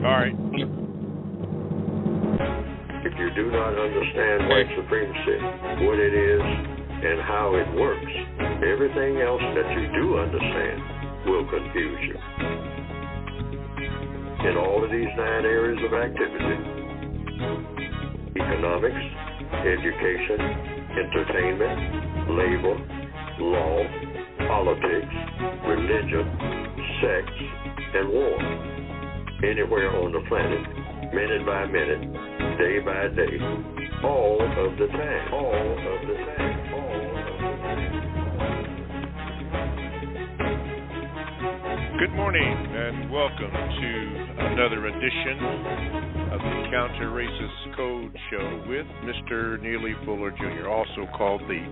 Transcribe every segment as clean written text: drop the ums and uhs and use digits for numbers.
All right. If you do not understand white supremacy, what it is, and how it works, everything else that you do understand will confuse you. In all of these 9 areas of activity, economics, education, entertainment, labor, law, politics, religion, sex, and war. Anywhere on the planet, minute by minute, day by day, all of the time, all of the time, all of the time. Good morning and welcome to another edition of the Counter-Racist Code Show with Mr. Neely Fuller Jr., also called the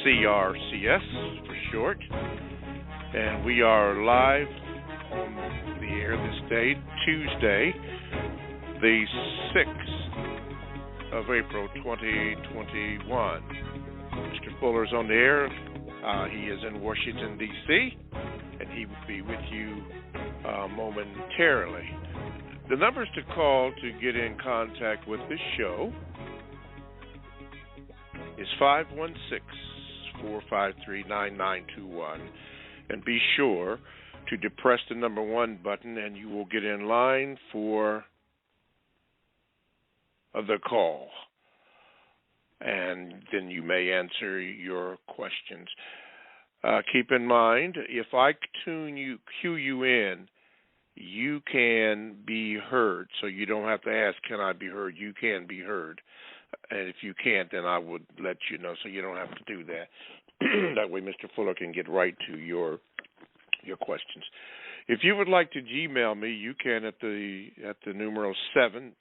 CRCS for short. And we are live on the air this day, Tuesday, the 6th of April, 2021. Mr. Fuller's on the air. He is in Washington, D.C., and he will be with you momentarily. The numbers to call to get in contact with this show is 516-453-9921, and be sure to depress the number 1 button, and you will get in line for the call, and then you may answer your questions. Keep in mind, if I cue you in, you can be heard. So you don't have to ask, can I be heard? You can be heard. And if you can't, then I would let you know, so you don't have to do that. That way Mr. Fuller can get right to your questions. If you would like to Gmail me, you can at the numeral 7,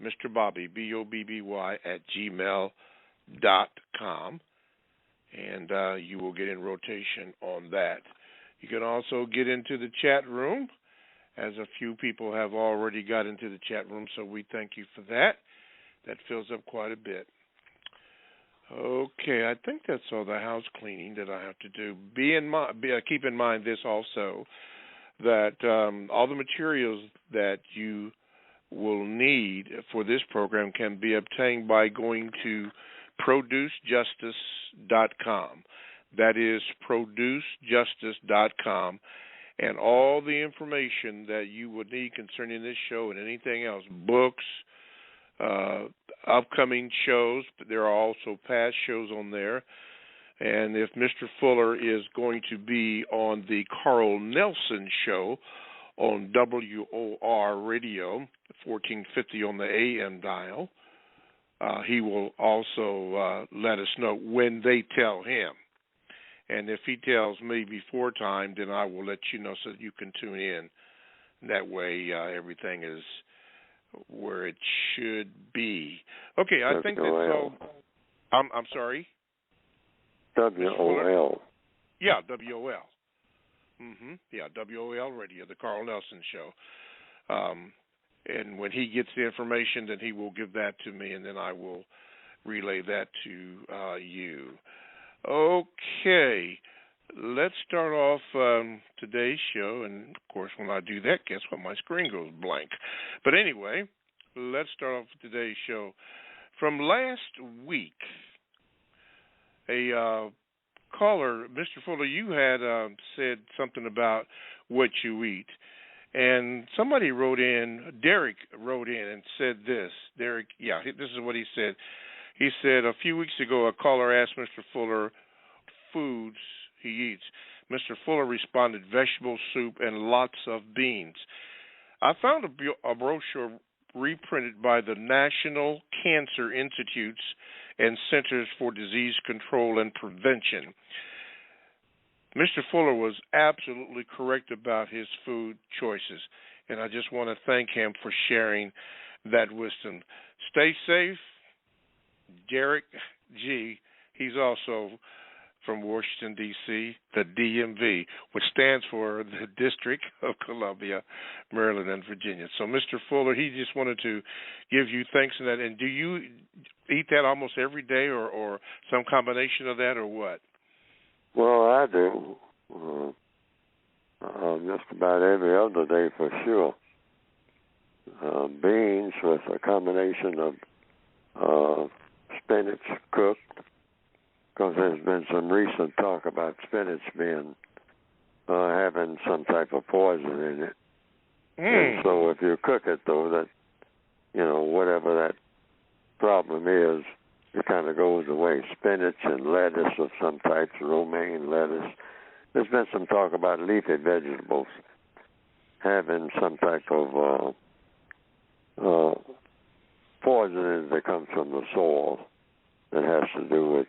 Mr. Bobby, BOBBY, @gmail.com. And you will get in rotation on that. You can also get into the chat room, as a few people have already got into the chat room, so we thank you for that. That fills up quite a bit. Okay, I think that's all the house cleaning that I have to do. Keep in mind this also, that all the materials that you will need for this program can be obtained by going to producejustice.com. That is producejustice.com. And all the information that you would need concerning this show and anything else, books, upcoming shows, there are also past shows on there. And if Mr. Fuller is going to be on the Carl Nelson show on WOR Radio, 1450 on the AM dial, he will also let us know when they tell him. And if he tells me before time, then I will let you know so that you can tune in. That way everything is where it should be. Okay, I think that's all. I'm sorry? WOL. Yeah, WOL. Yeah, WOL Radio, the Carl Nelson Show. And when he gets the information, then he will give that to me, and then I will relay that to you. Okay, let's start off today's show. And, of course, when I do that, guess what? My screen goes blank. But anyway, let's start off with today's show. From last week, a caller, Mr. Fuller, you had said something about what you eat. And somebody wrote in, Derek wrote in and said this. Derek, yeah, this is what he said. He said, a few weeks ago, a caller asked Mr. Fuller foods he eats. Mr. Fuller responded, vegetable soup and lots of beans. I found a brochure reprinted by the National Cancer Institutes and Centers for Disease Control and Prevention. Mr. Fuller was absolutely correct about his food choices, and I just want to thank him for sharing that wisdom. Stay safe. Derek G., he's also from Washington, D.C., the DMV, which stands for the District of Columbia, Maryland, and Virginia. So, Mr. Fuller, he just wanted to give you thanks for that. And do you eat that almost every day or some combination of that or what? Well, I do. Just about every other day for sure. beans with a combination of spinach cooked, because there's been some recent talk about spinach being having some type of poison in it. And so if you cook it, though, that, whatever that problem is, it kind of goes away. Spinach and lettuce of some types, romaine lettuce. There's been some talk about leafy vegetables having some type of poison that comes from the soil that has to do with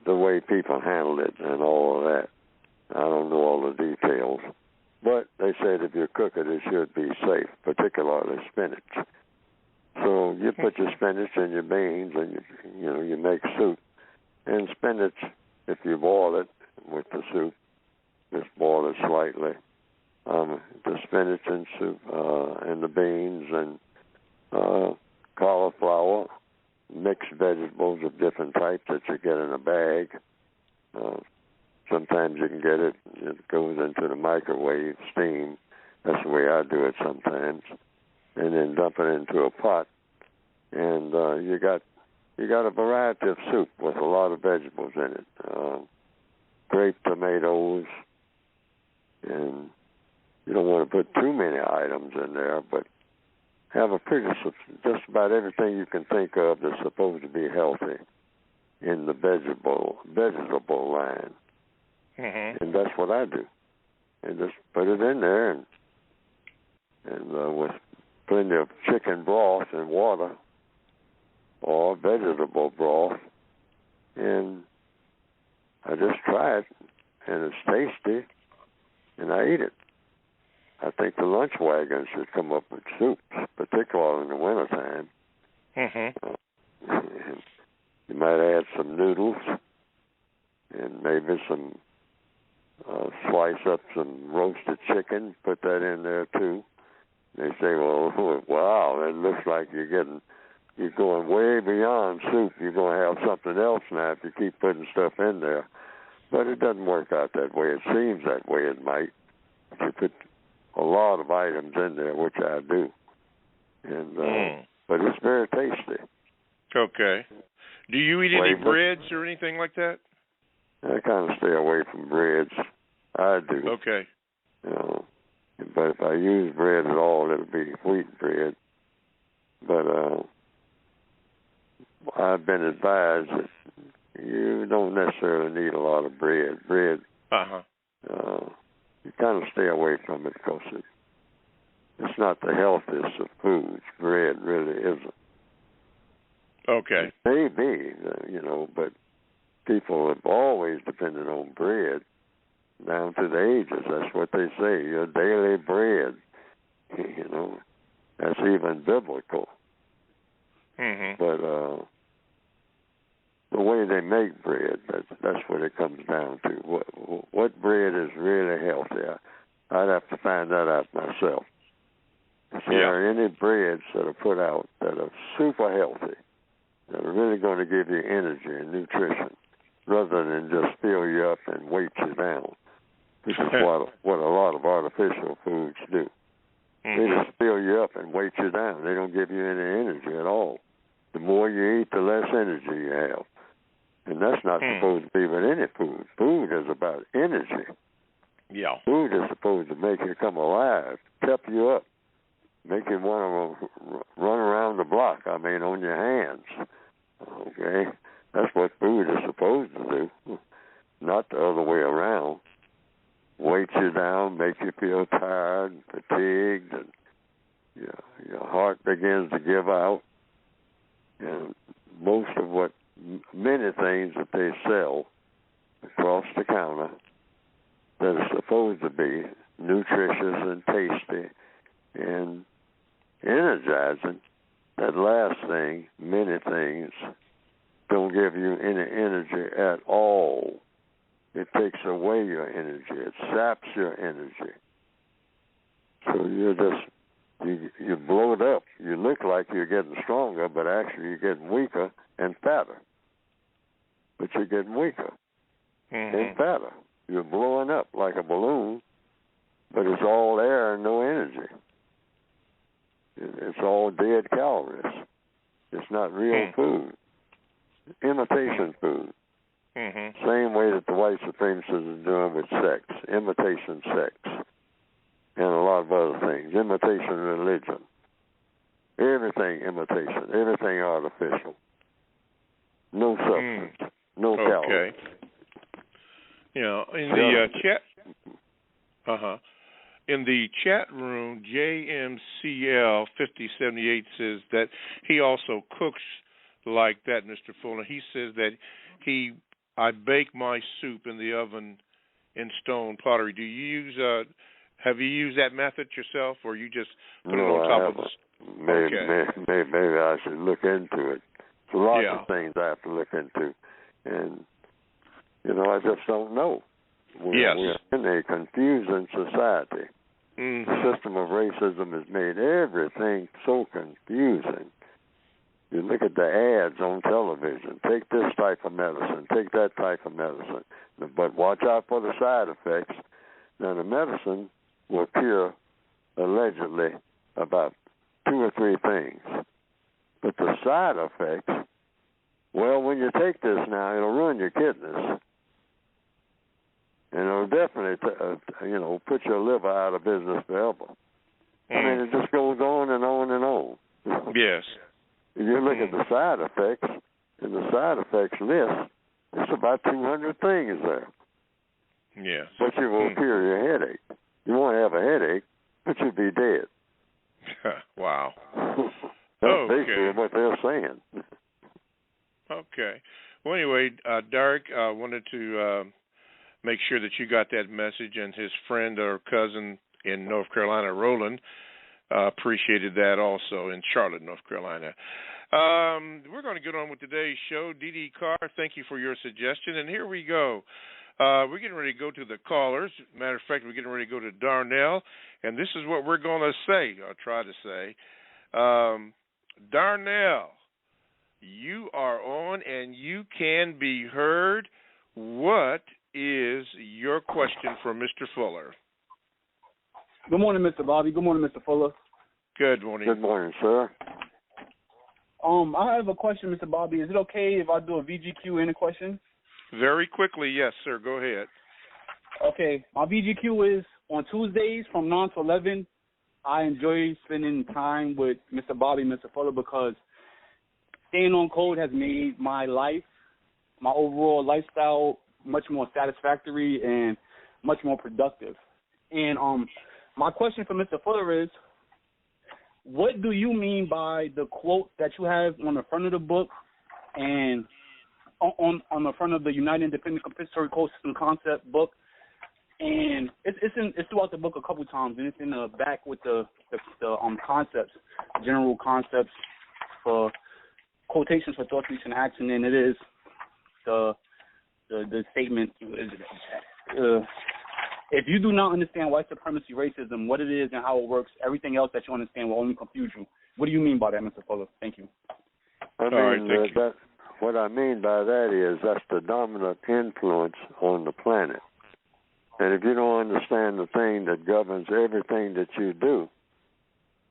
the way people handle it and all of that. I don't know all the details, but they said if you cook it, it should be safe, particularly spinach. So you put your spinach and your beans, and you make soup. And spinach, if you boil it with the soup, just boil it slightly. The spinach and soup, and the beans and cauliflower, mixed vegetables of different types that you get in a bag. Sometimes you can get it goes into the microwave, steam. That's the way I do it sometimes. And then dump it into a pot. And you got a variety of soup with a lot of vegetables in it. Grape tomatoes, and you don't want to put too many items in there, but have just about everything you can think of that's supposed to be healthy in the vegetable line. Mm-hmm. And that's what I do. And just put it in there, and with plenty of chicken broth and water or vegetable broth, and I just try it, and it's tasty, and I eat it. I think the lunch wagon should come up with soups, particularly in the wintertime. Mm-hmm. You might add some noodles and maybe slice up some roasted chicken, put that in there too. They say, well, wow, it looks like you're going way beyond soup. You're going to have something else now if you keep putting stuff in there. But it doesn't work out that way. It seems that way it might. If you put a lot of items in there, which I do. And but it's very tasty. Okay. Do you eat any breads or anything like that? I kind of stay away from breads. I do. Okay. But if I use bread at all, it'll be wheat bread. But I've been advised that you don't necessarily need a lot of bread. Bread, you kind of stay away from it because it's not the healthiest of foods. Bread really isn't. Okay. It may be, but people have always depended on bread down to the ages. That's what they say, your daily bread. That's even biblical. Mm-hmm. But the way they make bread, that's what it comes down to. What bread is really healthy? I'd have to find that out myself. If there are any breads that are put out that are super healthy, that are really going to give you energy and nutrition, rather than just fill you up and weight you down, which is what a lot of artificial foods do. Mm-hmm. They just fill you up and weight you down. They don't give you any energy at all. The more you eat, the less energy you have. And that's not supposed to be with any food. Food is about energy. Yeah. Food is supposed to make you come alive, pep you up, make you want to run around the block, on your hands. Okay? That's what food is supposed to do, not the other way around. Weight you down, make you feel tired and fatigued, and your heart begins to give out. And many things that they sell across the counter that are supposed to be nutritious and tasty and energizing, that last thing, many things, don't give you any energy at all. It takes away your energy. It saps your energy. So you blow it up. You look like you're getting stronger, but actually you're getting weaker and fatter. But you're getting weaker and fatter. You're blowing up like a balloon, but it's all air and no energy. It's all dead calories. It's not real food. Imitation food. Mm-hmm. Same way that the white supremacists are doing with sex. Imitation sex. And a lot of other things. Imitation religion. Everything imitation. Everything artificial. No substance. No calories. You know, in the chat... In the chat room, JMCL5078 says that he also cooks like that, Mr. Fuller. He says that I bake my soup in the oven in stone pottery. Do you use have you used that method yourself, or you just put it on top of the... Maybe I should look into it. There's a lot of things I have to look into. And, I just don't know. We're in a confusing society. Mm-hmm. The system of racism has made everything so confusing. You look at the ads on television. Take this type of medicine. Take that type of medicine. But watch out for the side effects. Now, the medicine will cure, allegedly, about 2 or 3 things. But the side effects, well, when you take this now, it'll ruin your kidneys. And it'll definitely, put your liver out of business forever. I mean, it just goes on and on and on. Yes. If you look at the side effects, in the side effects list, it's about 200 things there. Yes. But you will cure your headache. You won't have a headache, but you'll be dead. Wow. That's basically what they're saying. Okay. Well, anyway, Derek, I wanted to make sure that you got that message, and his friend or cousin in North Carolina, Roland, appreciated that also in Charlotte, North Carolina. We're going to get on with today's show. Dee Carr, thank you for your suggestion, and here we go. We're getting ready to go to the callers. Matter of fact, we're getting ready to go to Darnell, and this is what we're going to say, or try to say. Darnell, you are on, and you can be heard. What is your question for Mr. Fuller? Good morning, Mr. Bobby. Good morning, Mr. Fuller. Good morning. Good morning, sir. I have a question, Mr. Bobby. Is it okay if I do a VGQ in a question? Very quickly, yes, sir. Go ahead. Okay. My VGQ is on Tuesdays from 9 to 11. I enjoy spending time with Mr. Bobby, Mr. Fuller, because staying on code has made my life, my overall lifestyle, much more satisfactory and much more productive. And my question for Mr. Fuller is, what do you mean by the quote that you have on the front of the book and on the front of the United Independent Compensatory Code System Concept book? And it's throughout the book a couple times, and it's in the back with the concepts, general concepts for quotations for thought, speech, and action, and it is the statement. If you do not understand white supremacy, racism, what it is and how it works, everything else that you understand will only confuse you. What do you mean by that, Mr. Fuller? Thank you. What I mean by that is that's the dominant influence on the planet. And if you don't understand the thing that governs everything that you do,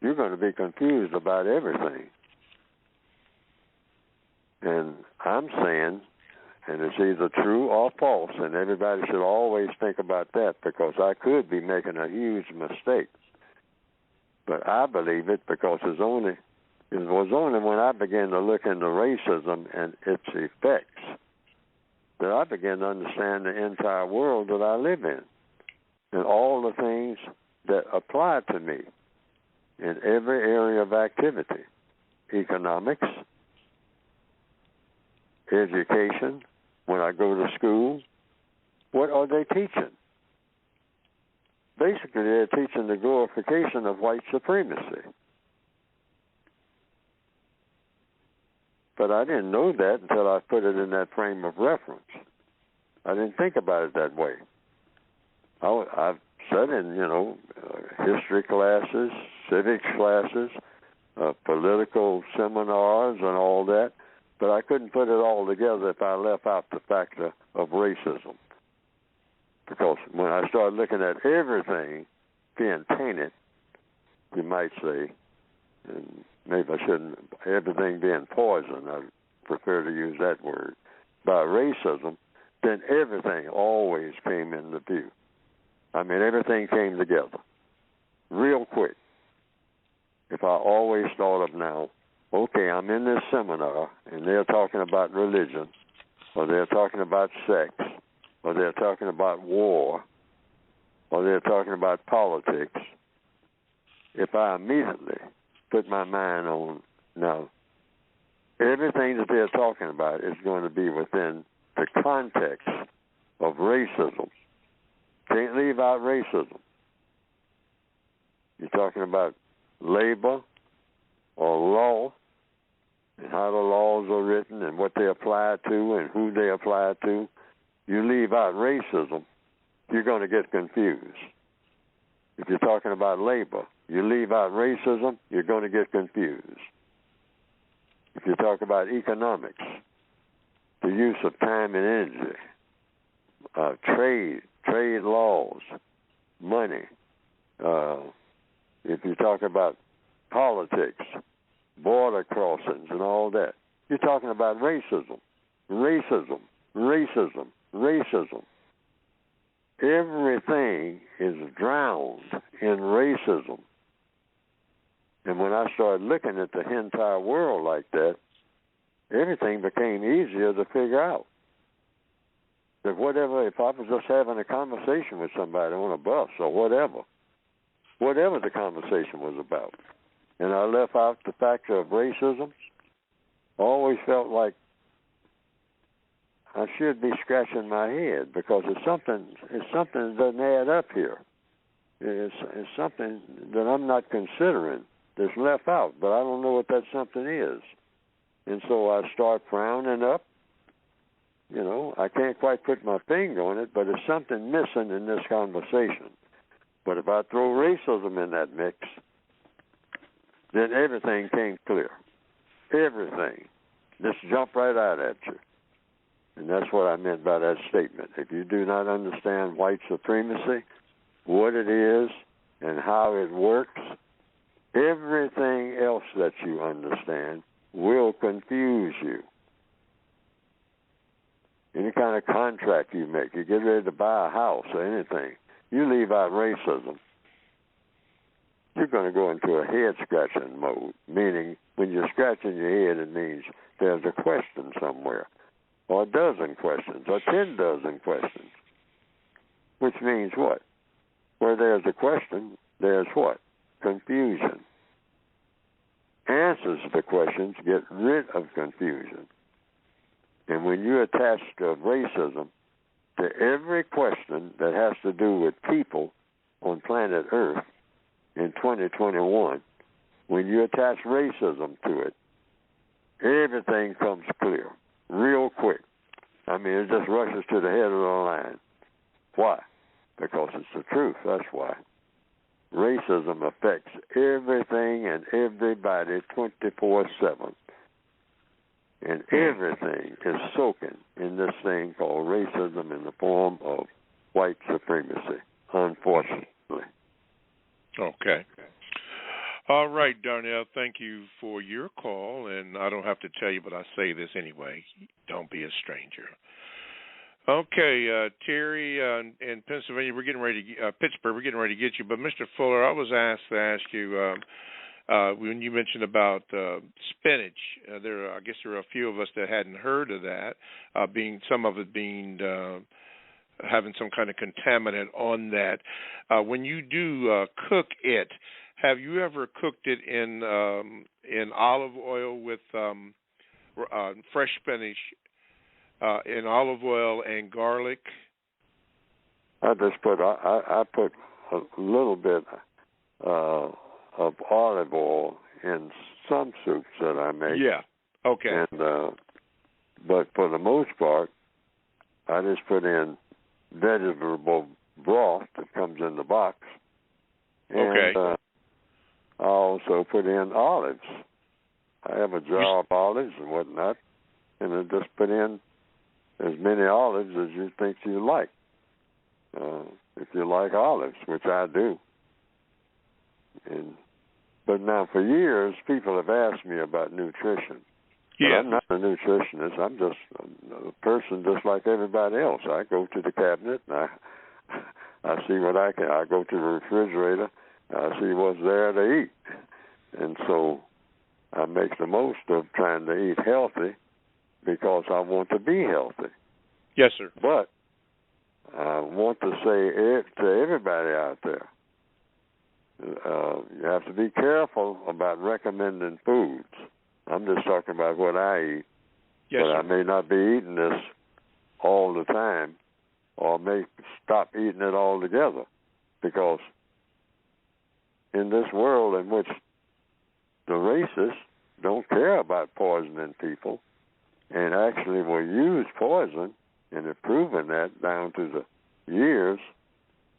you're going to be confused about everything. And I'm saying, and it's either true or false, and everybody should always think about that, because I could be making a huge mistake. But I believe it because it was only when I began to look into racism and its effects that I began to understand the entire world that I live in and all the things that apply to me in every area of activity: economics, education. When I go to school, what are they teaching? Basically, they're teaching the glorification of white supremacy. But I didn't know that until I put it in that frame of reference. I didn't think about it that way. I've said in, history classes, civics classes, political seminars and all that, but I couldn't put it all together if I left out the factor of racism. Because when I started looking at everything being tainted, you might say, and maybe I shouldn't, everything being poisoned, I prefer to use that word, by racism, then everything always came into view. I mean, everything came together real quick. If I always thought of now, okay, I'm in this seminar, and they're talking about religion, or they're talking about sex, or they're talking about war, or they're talking about politics, if I immediately put my mind on, now, everything that they're talking about is going to be within the context of racism. Can't leave out racism. You're talking about labor or law and how the laws are written and what they apply to and who they apply to. You leave out racism, you're going to get confused. If you're talking about labor, you leave out racism, you're going to get confused. If you talk about economics, the use of time and energy, trade laws, money, if you talk about politics, border crossings and all that, you're talking about racism, racism, racism, racism. Everything is drowned in racism. And when I started looking at the entire world like that, everything became easier to figure out. That whatever, if I was just having a conversation with somebody on a bus or whatever the conversation was about, and I left out the factor of racism, I always felt like I should be scratching my head because it's something that doesn't add up here. It's something that I'm not considering that's left out, but I don't know what that something is. And so I start frowning up. You know, I can't quite put my finger on it, but there's something missing in this conversation. But if I throw racism in that mix, then everything came clear. Everything. Just jump right out at you. And that's what I meant by that statement. If you do not understand white supremacy, what it is, and how it works, everything else that you understand will confuse you. Any kind of contract you make, you get ready to buy a house or anything, you leave out racism, you're going to go into a head-scratching mode, meaning when you're scratching your head, it means there's a question somewhere, or a dozen questions, or 10 dozen questions, which means what? Where there's a question, there's what? Confusion. Answers to the questions get rid of confusion. And when you attach racism to every question that has to do with people on planet Earth in 2021, when you attach racism to it, everything comes clear real quick. I mean, it just rushes to the head of the line. Why? Because it's the truth, that's why. Racism affects everything and everybody 24/7. And everything is soaking in this thing called racism in the form of white supremacy, unfortunately. Okay. All right, Darnell, thank you for your call. And I don't have to tell you, but I say this anyway. Don't be a stranger. Okay, Terry, in Pennsylvania, we're getting ready to Pittsburgh, we're getting ready to get you. But Mr. Fuller, I was asked to ask you when you mentioned about spinach. I guess there are a few of us that hadn't heard of that, some of it being having some kind of contaminant on that. When you do cook it, have you ever cooked it in olive oil with fresh spinach? In olive oil and garlic? I put a little bit of olive oil in some soups that I make. Yeah. Okay. And but for the most part, I just put in vegetable broth that comes in the box. And, okay. I also put in olives. I have a jar of olives and whatnot, and I just put in as many olives as you think you like. If you like olives, which I do, But now for years, people have asked me about nutrition. But I'm not a nutritionist. I'm just a person just like everybody else. I go to the cabinet and I see what I can. I go to the refrigerator. I see what's there to eat. And so I make the most of trying to eat healthy because I want to be healthy. Yes, sir. But I want to say to everybody out there, you have to be careful about recommending foods. I'm just talking about what I eat. Yes, but sir. I may not be eating this all the time, or may stop eating it altogether, because in this world in which the racists don't care about poisoning people and actually will use poison, and have proven that down to the years,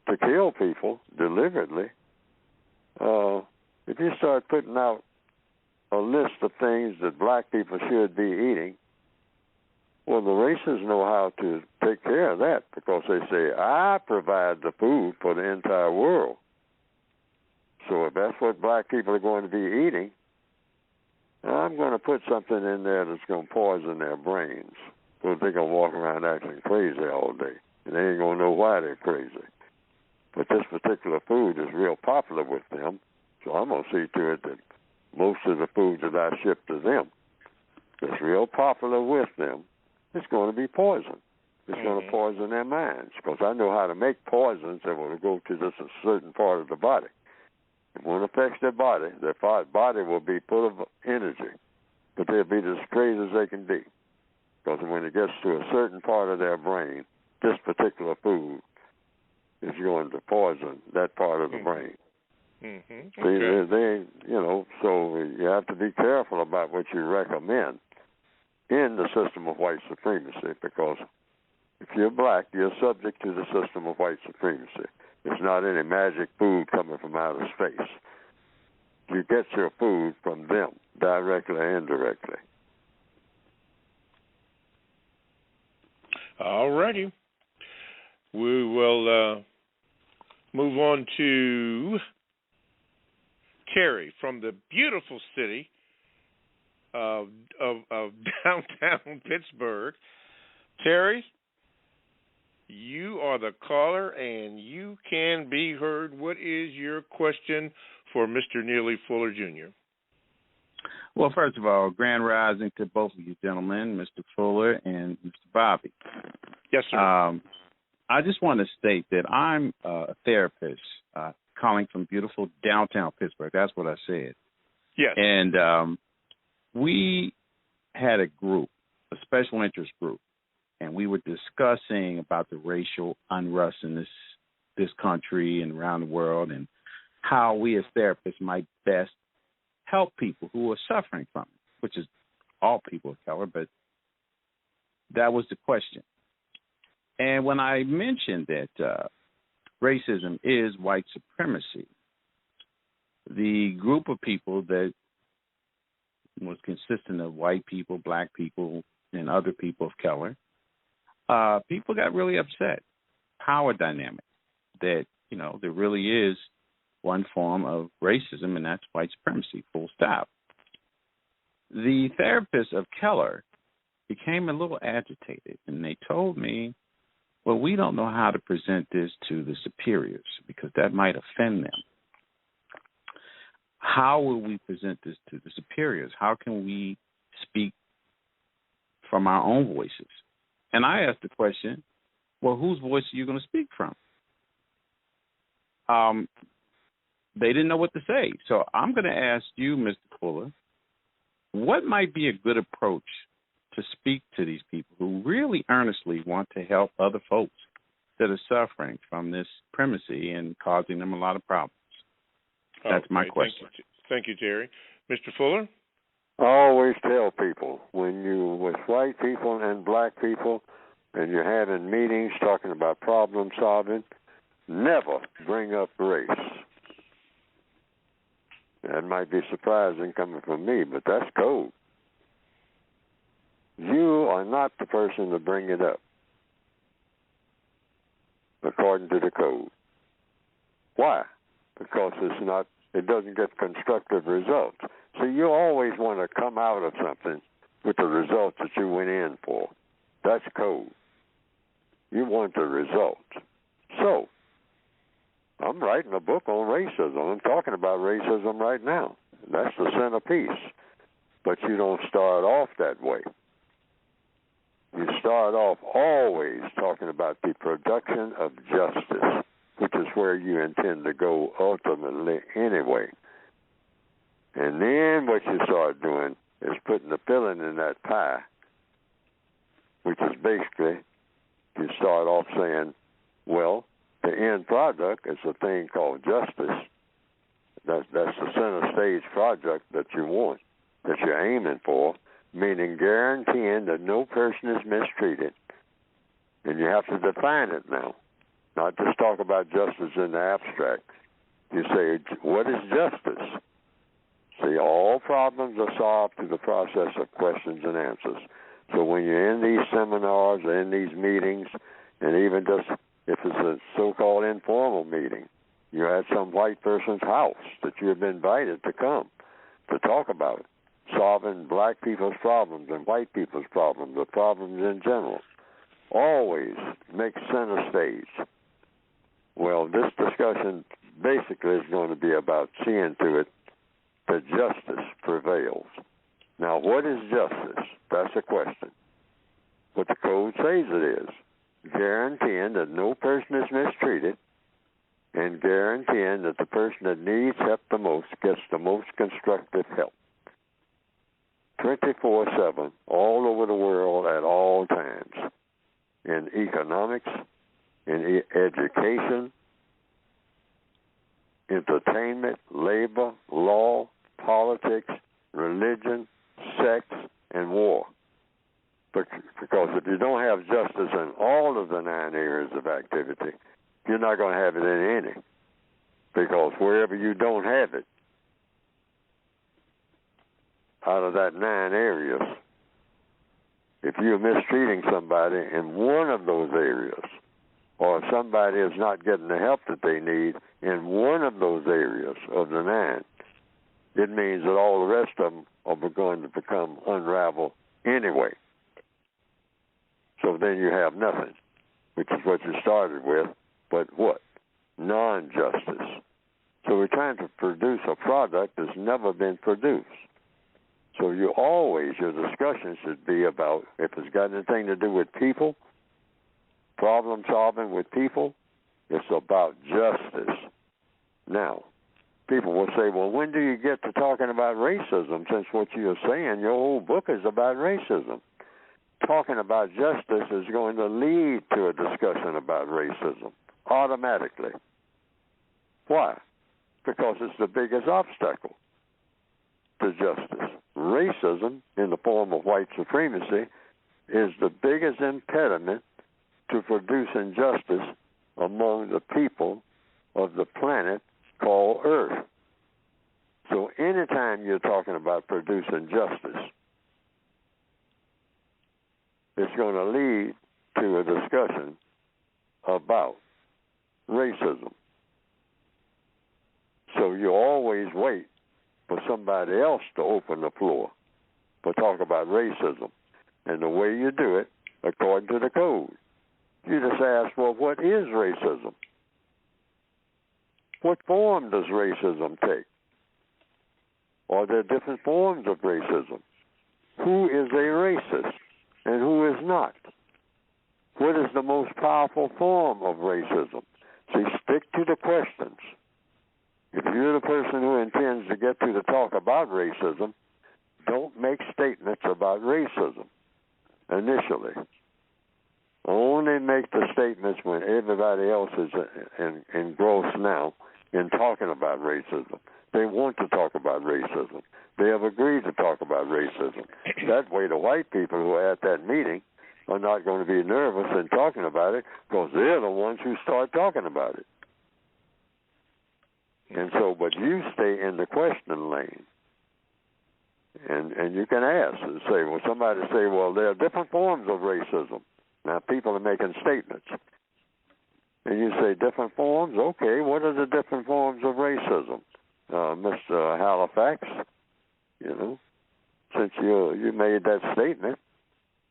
to kill people deliberately, if you start putting out a list of things that black people should be eating, well, the racists know how to take care of that, because they say, I provide the food for the entire world. So if that's what black people are going to be eating, I'm going to put something in there that's going to poison their brains, so they're going to walk around acting crazy all day, and they ain't going to know why they're crazy. But this particular food is real popular with them, so I'm going to see to it that most of the food that I ship to them that's real popular with them is going to be poison. It's going to poison their minds, because I know how to make poisons that will go to just a certain part of the body. And when it affects their body will be full of energy, but they'll be as crazy as they can be. Because when it gets to a certain part of their brain, this particular food is going to poison that part of the brain. Mm-hmm. Okay. So you have to be careful about what you recommend in the system of white supremacy, because if you're black, you're subject to the system of white supremacy. It's not any magic food coming from outer space. You get your food from them, directly or indirectly. All righty. We will move on to Terry from the beautiful city of downtown Pittsburgh. Terry, you are the caller, and you can be heard. What is your question for Mr. Neely Fuller, Jr.? Well, first of all, grand rising to both of you gentlemen, Mr. Fuller and Mr. Bobby. Yes, sir. I just want to state that I'm a therapist calling from beautiful downtown Pittsburgh. That's what I said. Yes. And we had a group, a special interest group, and we were discussing about the racial unrest in this country and around the world, and how we as therapists might best help people who are suffering from it, which is all people of color, but that was the question. And when I mentioned that racism is white supremacy, the group of people that was consistent of white people, black people, and other people of color, people got really upset. Power dynamic, that, there really is one form of racism, and that's white supremacy, full stop. The therapists of color became a little agitated, and they told me, well, we don't know how to present this to the superiors because that might offend them. How will we present this to the superiors? How can we speak from our own voices? And I asked the question, well, whose voice are you going to speak from? They didn't know what to say. So I'm going to ask you, Mr. Fuller, what might be a good approach to speak to these people who really earnestly want to help other folks that are suffering from this supremacy and causing them a lot of problems? That's my question. Thank you, Terry. Mr. Fuller? I always tell people, when you with white people and black people and you're having meetings talking about problem solving, never bring up race. That might be surprising coming from me, but that's code. You are not the person to bring it up, according to the code. Why? Because it's not it doesn't get constructive results. So you always want to come out of something with the results that you went in for. That's code. You want the results. So, I'm writing a book on racism. I'm talking about racism right now. That's the centerpiece. But you don't start off that way. You start off always talking about the production of justice, which is where you intend to go ultimately anyway. And then what you start doing is putting the filling in that pie, which is basically, you start off saying, well, the end product is a thing called justice. That's the center stage project that you want, that you're aiming for, meaning guaranteeing that no person is mistreated. And you have to define it now, not just talk about justice in the abstract. You say, what is justice? See, all problems are solved through the process of questions and answers. So when you're in these seminars or in these meetings, and even just if it's a so-called informal meeting, you're at some white person's house that you have been invited to come to talk about it, solving black people's problems and white people's problems, or problems in general. Always make center stage. Well, this discussion basically is going to be about seeing to it that justice prevails. Now, what is justice? That's a question. What the code says it is, guaranteeing that no person is mistreated and guaranteeing that the person that needs help the most gets the most constructive help. 24/7, all over the world at all times, in economics, in education, entertainment, labor, law, politics, religion, sex, and war. Because if you don't have justice in all of the 9 areas of activity, you're not going to have it in any. Because wherever you don't have it, out of that 9 areas, if you're mistreating somebody in one of those areas, or if somebody is not getting the help that they need in one of those areas of the 9, it means that all the rest of them are going to become unraveled anyway. So then you have nothing, which is what you started with, but what? Non-justice. So we're trying to produce a product that's never been produced. So your discussion should be about, if it's got anything to do with people, problem solving with people, it's about justice. Now, people will say, well, when do you get to talking about racism, since what you're saying, your whole book is about racism? Talking about justice is going to lead to a discussion about racism, automatically. Why? Because it's the biggest obstacle to justice. Racism, in the form of white supremacy, is the biggest impediment to producing justice among the people of the planet called Earth. So anytime you're talking about producing justice, it's going to lead to a discussion about racism. So you always wait for somebody else to open the floor for talk about racism. And the way you do it, according to the code, you just ask, well, what is racism? What form does racism take? Are there different forms of racism? Who is a racist and who is not? What is the most powerful form of racism? See, stick to the questions. If you're the person who intends to get to the talk about racism, don't make statements about racism initially. Only make the statements when everybody else is engrossed now in talking about racism. They want to talk about racism. They have agreed to talk about racism. That way the white people who are at that meeting are not going to be nervous in talking about it, because they're the ones who start talking about it. And so, but you stay in the question lane. And you can ask and say, well, somebody say, well, there are different forms of racism. Now, people are making statements. And you say, different forms? Okay, what are the different forms of racism? Mr. Halifax, since you made that statement,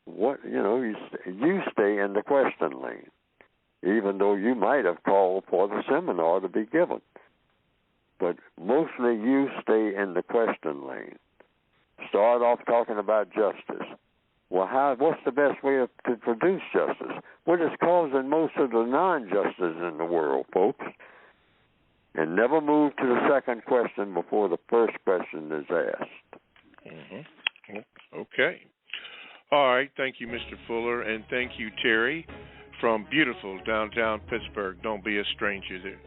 you stay in the question lane, even though you might have called for the seminar to be given. But mostly you stay in the question lane. Start off talking about justice. Well, what's the best way to produce justice? What is causing most of the non-justice in the world, folks? And never move to the second question before the first question is asked. Mm-hmm. Okay. All right. Thank you, Mr. Fuller, and thank you, Terry, from beautiful downtown Pittsburgh. Don't be a stranger there.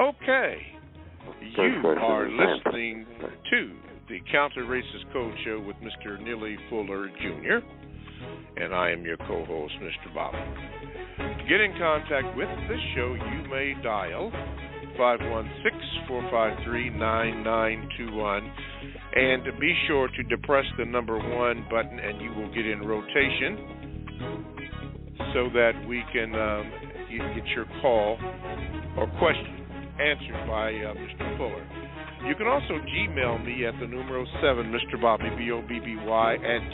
Okay. You are listening to the Counter Racist Code Show with Mr. Neely Fuller, Jr., and I am your co-host, Mr. Bobby. To get in contact with this show, you may dial 516-453-9921, and be sure to depress the number 1 button, and you will get in rotation so that we can get your call or question answered by Mr. Fuller. You can also Gmail me at the numero 7, Mr. Bobby, Bobby,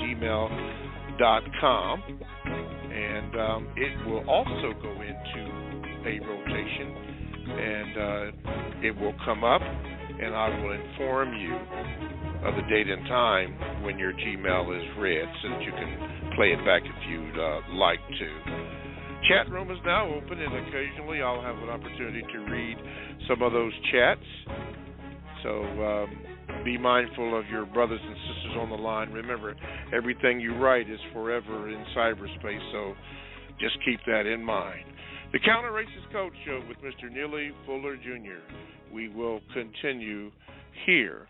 @gmail.com. And it will also go into a rotation, and it will come up, and I will inform you of the date and time when your Gmail is read so that you can play it back if you'd like to. Chat room is now open, and occasionally I'll have an opportunity to read some of those chats. So be mindful of your brothers and sisters on the line. Remember, everything you write is forever in cyberspace, so just keep that in mind. The Counter Racist Code Show with Mr. Neely Fuller, Jr. We will continue here.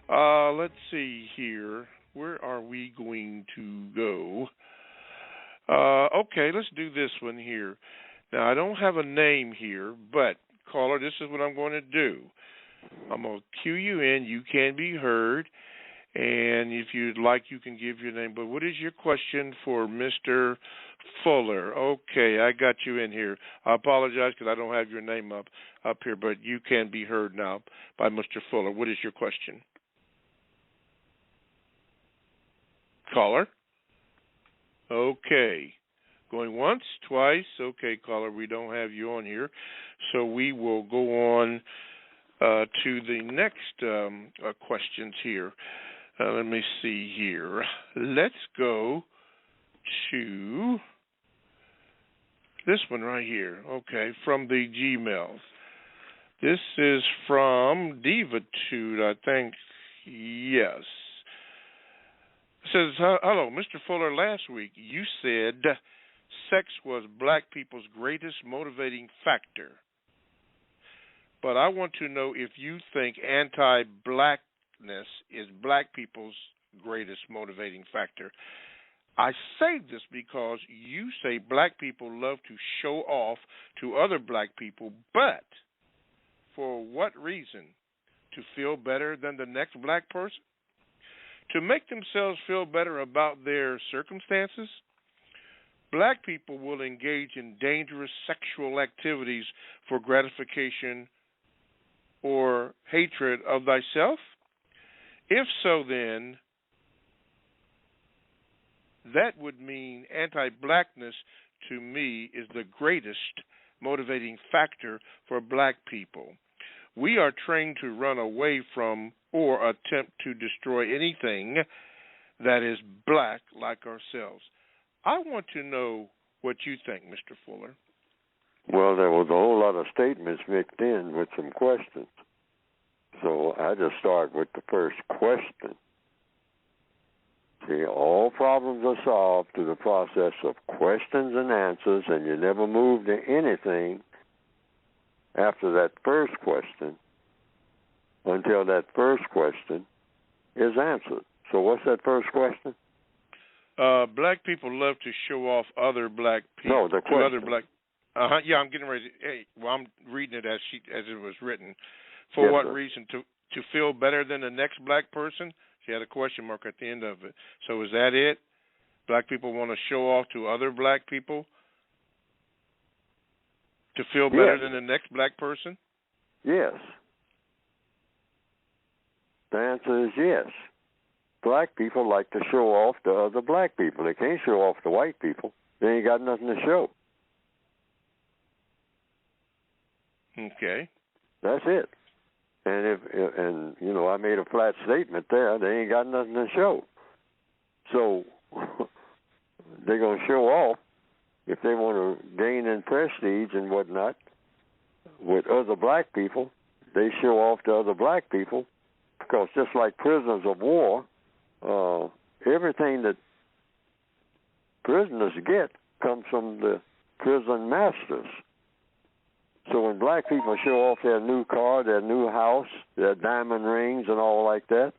Let's see here. Where are we going to go? Okay, let's do this one here. Now, I don't have a name here, but, caller, this is what I'm going to do. I'm going to cue you in. You can be heard, and if you'd like, you can give your name. But what is your question for Mr. Fuller? Okay, I got you in here. I apologize because I don't have your name up here, but you can be heard now by Mr. Fuller. What is your question? Caller? Okay. Going once, twice. Okay, caller, we don't have you on here. So we will go on to the next questions here. Let me see here. Let's go to this one right here. Okay, from the Gmails. This is from Divitude, I think. Yes. It says, hello, Mr. Fuller, last week you said sex was black people's greatest motivating factor. But I want to know if you think anti-blackness is black people's greatest motivating factor. I say this because you say black people love to show off to other black people, but for what reason? To feel better than the next black person? To make themselves feel better about their circumstances? Black people will engage in dangerous sexual activities for gratification or hatred of thyself? If so, then that would mean anti-blackness to me is the greatest motivating factor for black people. We are trained to run away from or attempt to destroy anything that is black like ourselves. I want to know what you think, Mr. Fuller. Well, there was a whole lot of statements mixed in with some questions. So I just start with the first question. See, all problems are solved through the process of questions and answers, and you never move to anything after that first question until that first question is answered. So what's that first question? Black people love to show off other black people. No, the question. Other black. Yeah, I'm getting ready. I'm reading it as it was written. For yes, what sir. reason? To feel better than the next black person? She had a question mark at the end of it. So is that it? Black people want to show off to other black people to feel better than the next black person? Yes. The answer is yes. Black people like to show off to other black people. They can't show off to white people. They ain't got nothing to show. Okay. That's it. And I made a flat statement there. They ain't got nothing to show. So they're going to show off if they want to gain in prestige and whatnot with other black people. They show off to other black people because just like prisoners of war, everything that prisoners get comes from the prison masters. So when black people show off their new car, their new house, their diamond rings and all like that,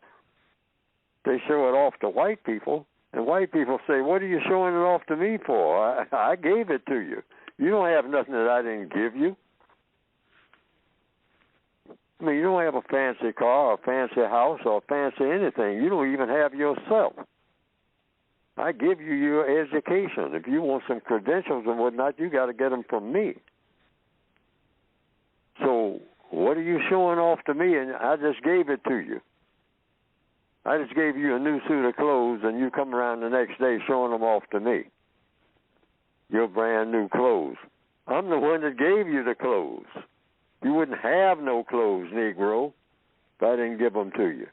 they show it off to white people, and white people say, what are you showing it off to me for? I gave it to you. You don't have nothing that I didn't give you. I mean, you don't have a fancy car or a fancy house or a fancy anything. You don't even have yourself. I give you your education. If you want some credentials and whatnot, you got to get them from me. So what are you showing off to me? And I just gave it to you. I just gave you a new suit of clothes, and you come around the next day showing them off to me. Your brand new clothes. I'm the one that gave you the clothes. You wouldn't have no clothes, Negro, if I didn't give them to you.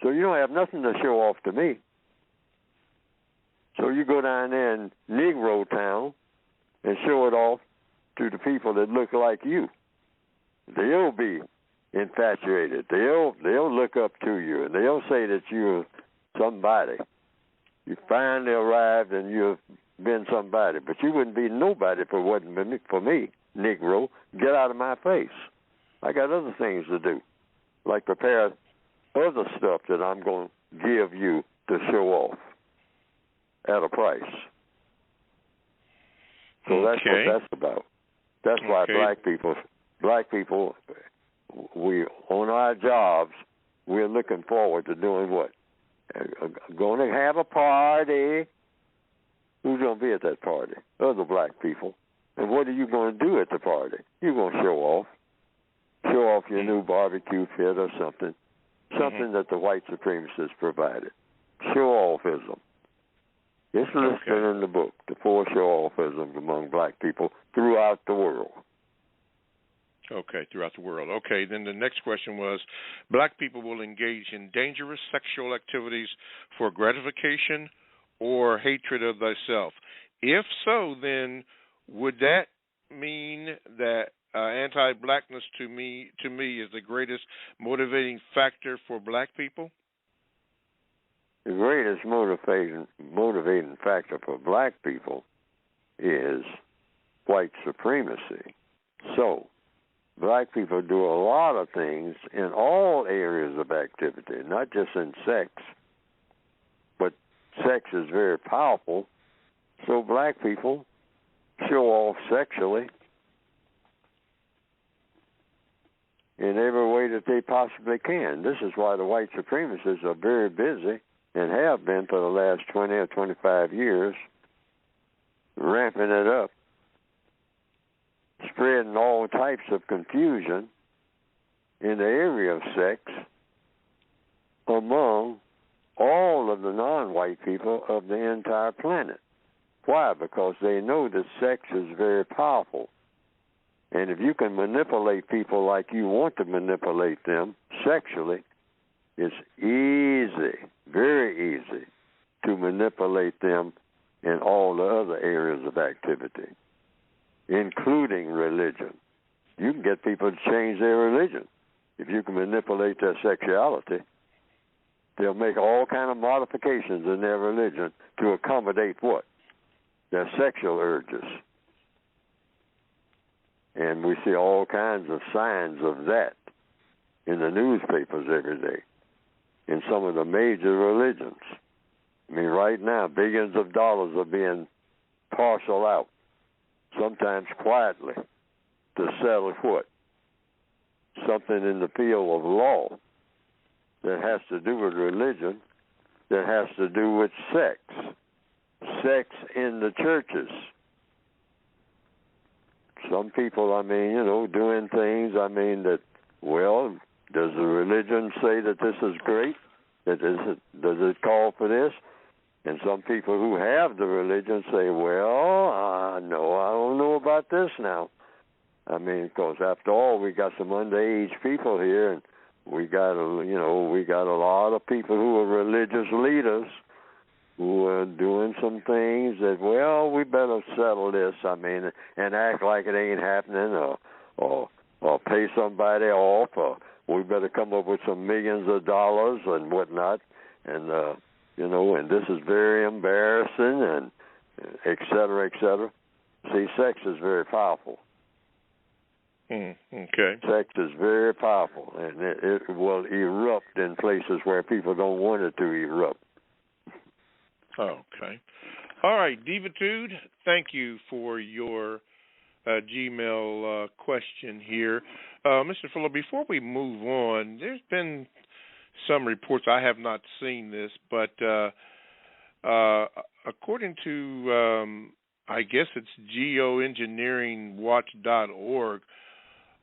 So you don't have nothing to show off to me. So you go down there in Negro Town and show it off to the people that look like you. They'll be infatuated. They'll look up to you, and they'll say that you're somebody. You finally arrived and you've been somebody, but you wouldn't be nobody if it wasn't for me, Negro. Get out of my face. I got other things to do, like prepare other stuff that I'm going to give you to show off at a price. So that's what that's about. That's why black people, we on our jobs, we're looking forward to doing what? Going to have a party. Who's going to be at that party? Other black people. And what are you going to do at the party? You're going to show off. Show off your new barbecue pit or something. Something that the white supremacists provided. Show-offism. It's listed in the book, the 4 show-offisms among black people throughout the world. Okay, throughout the world. Okay, then the next question was, black people will engage in dangerous sexual activities for gratification or hatred of thyself. If so, then would that mean that anti-blackness to me is the greatest motivating factor for black people? The greatest motivating factor for black people is white supremacy. So, black people do a lot of things in all areas of activity, not just in sex, but sex is very powerful, so black people show off sexually in every way that they possibly can. This is why the white supremacists are very busy and have been for the last 20 or 25 years, ramping it up, spreading all types of confusion in the area of sex among all of the non-white people of the entire planet. Why? Because they know that sex is very powerful. And if you can manipulate people like you want to manipulate them sexually, it's easy, very easy, to manipulate them in all the other areas of activity, including religion. You can get people to change their religion. If you can manipulate their sexuality, they'll make all kind of modifications in their religion to accommodate what? Their sexual urges. And we see all kinds of signs of that in the newspapers every day, in some of the major religions. I mean, right now, billions of dollars are being parceled out, sometimes quietly, to settle what? Something in the field of law that has to do with religion, that has to do with sex. Sex in the churches. Some people, doing things, that, well, does the religion say that this is great? Does it call for this? And some people who have the religion say, well, no, I don't know about this now. I mean, because after all, we got some underage people here, and we got a lot of people who are religious leaders who are doing some things that, well, we better settle this. I mean, and act like it ain't happening, or pay somebody off, or we better come up with some millions of dollars and whatnot, and and this is very embarrassing, and et cetera, et cetera. See, sex is very powerful. Okay. Sex is very powerful, and it will erupt in places where people don't want it to erupt. Okay. All right, Divitude, thank you for your Gmail question here. Mr. Fuller, before we move on, there's been some reports, I have not seen this, but according to, I guess it's geoengineeringwatch.org,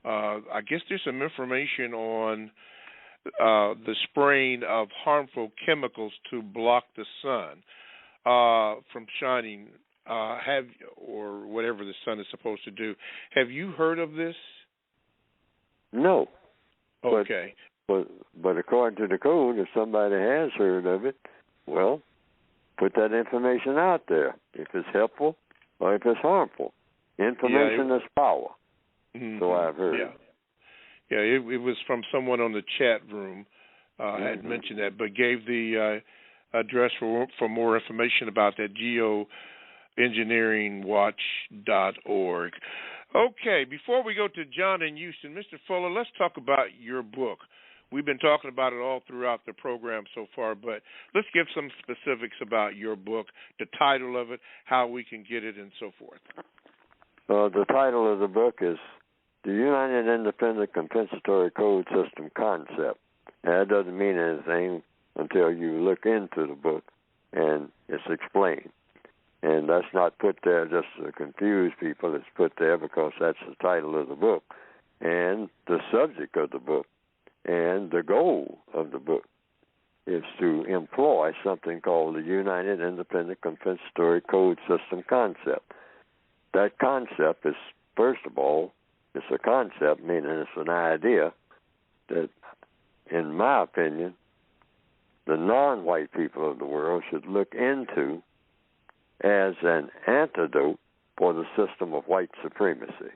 I guess there's some information on the spraying of harmful chemicals to block the sun from shining, or whatever the sun is supposed to do. Have you heard of this? No. Okay. But according to the code, if somebody has heard of it, well, put that information out there, if it's helpful or if it's harmful. Information is power. Mm-hmm. So I've heard. Yeah, it was from someone on the chat room had mentioned that, but gave the address for more information about that, geoengineeringwatch.org. Okay, before we go to John in Houston, Mr. Fuller, let's talk about your book. We've been talking about it all throughout the program so far, but let's give some specifics about your book, the title of it, how we can get it, and so forth. The title of the book is The United Independent Compensatory Code System Concept. Now, that doesn't mean anything until you look into the book and it's explained. And that's not put there just to confuse people. It's put there because that's the title of the book and the subject of the book. And the goal of the book is to employ something called the United Independent Compensatory Code System Concept. That concept is, first of all, it's a concept, meaning it's an idea that, in my opinion, the non-white people of the world should look into as an antidote for the system of white supremacy,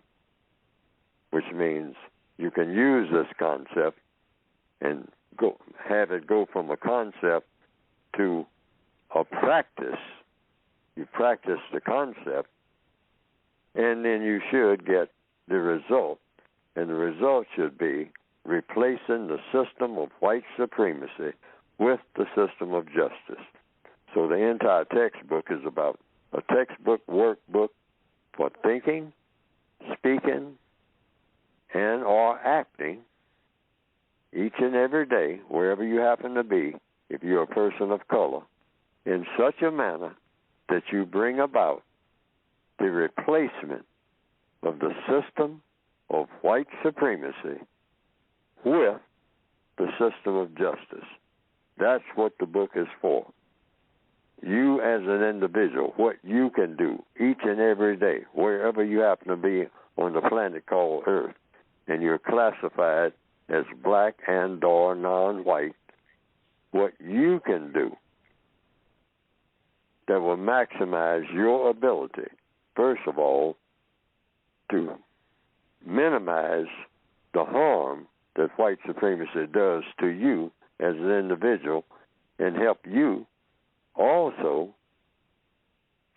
which means you can use this concept and have it go from a concept to a practice. You practice the concept, and then you should get the result. And the result should be replacing the system of white supremacy with the system of justice. So the entire textbook is about a textbook workbook for thinking, speaking, and or acting each and every day, wherever you happen to be, if you're a person of color, in such a manner that you bring about the replacement of the system of white supremacy with the system of justice. That's what the book is for. You as an individual, what you can do each and every day, wherever you happen to be on the planet called Earth, and you're classified as black and or non-white, what you can do that will maximize your ability, first of all, to minimize the harm that white supremacy does to you as an individual, and help you also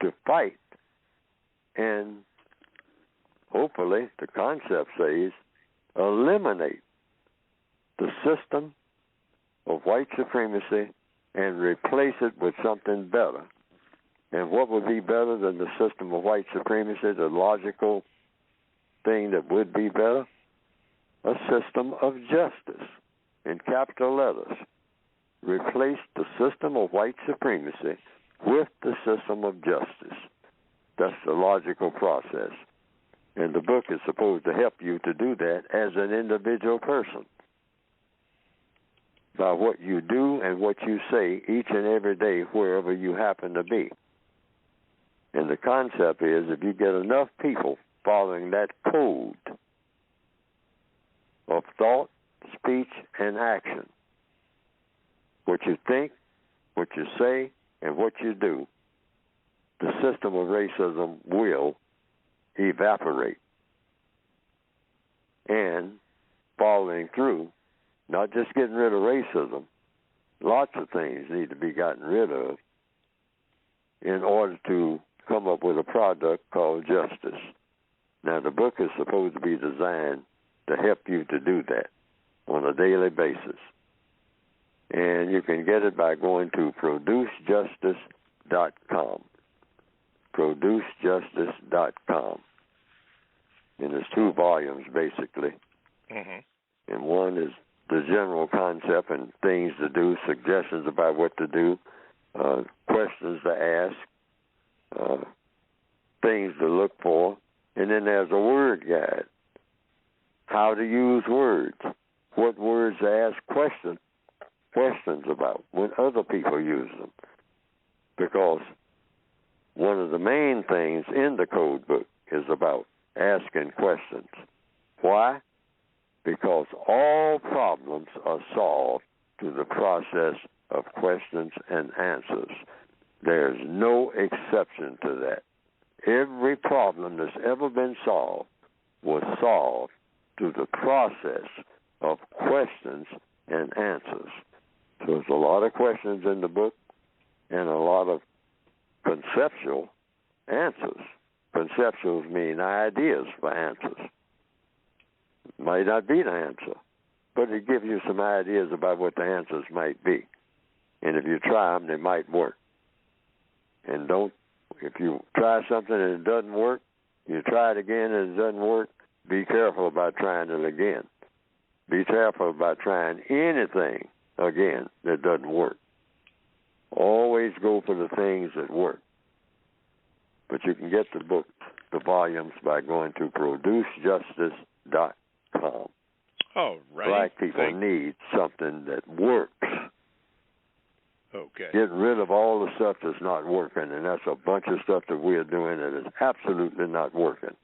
to fight and hopefully, the concept says, eliminate the system of white supremacy and replace it with something better. And what would be better than the system of white supremacy, the logical thing that would be better? A system of justice, in capital letters. Replace the system of white supremacy with the system of justice. That's the logical process. And the book is supposed to help you to do that as an individual person. by what you do and what you say each and every day wherever you happen to be. And the concept is if you get enough people following that code of thought, speech, and action, what you think, what you say, and what you do, the system of racism will evaporate. And following through, not just getting rid of racism, lots of things need to be gotten rid of in order to come up with a product called justice. Now, the book is supposed to be designed to help you to do that on a daily basis. And you can get it by going to producejustice.com. Producejustice.com. And there's 2 volumes, basically. Mm-hmm. And one is the general concept and things to do, suggestions about what to do, questions to ask, things to look for. And then there's a word guide, how to use words, what words to ask questions about when other people use them. Because one of the main things in the code book is about asking questions. Why? Because all problems are solved through the process of questions and answers. There's no exception to that. Every problem that's ever been solved was solved through the process of questions and answers. So there's a lot of questions in the book and a lot of conceptual answers. Conceptuals mean ideas for answers. Might not be the answer, but it gives you some ideas about what the answers might be. And if you try them, they might work. And if you try something and it doesn't work, you try it again and it doesn't work, be careful about trying it again. Be careful about trying anything again that doesn't work. Always go for the things that work. But you can get the book, the volumes, by going to producejustice.com. Oh, right. Black people need something that works. Okay. Get rid of all the stuff that's not working, and that's a bunch of stuff that we're doing that is absolutely not working.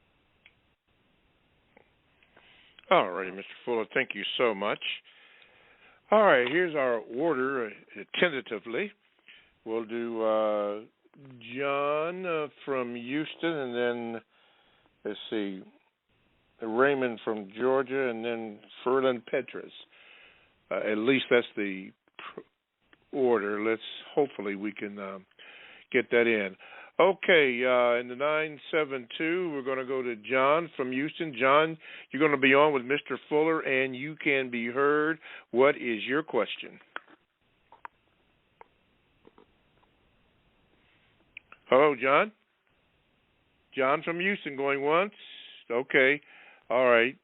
All right, Mr. Fuller, thank you so much. All right, here's our order tentatively. We'll do John from Houston, and then, let's see, Raymond from Georgia, and then Ferlin Petras. At least that's the order. Hopefully we can get that in. Okay, in the 972, we're going to go to John from Houston. John, you're going to be on with Mr. Fuller, and you can be heard. What is your question? Hello, John? John from Houston going once? Okay. All right.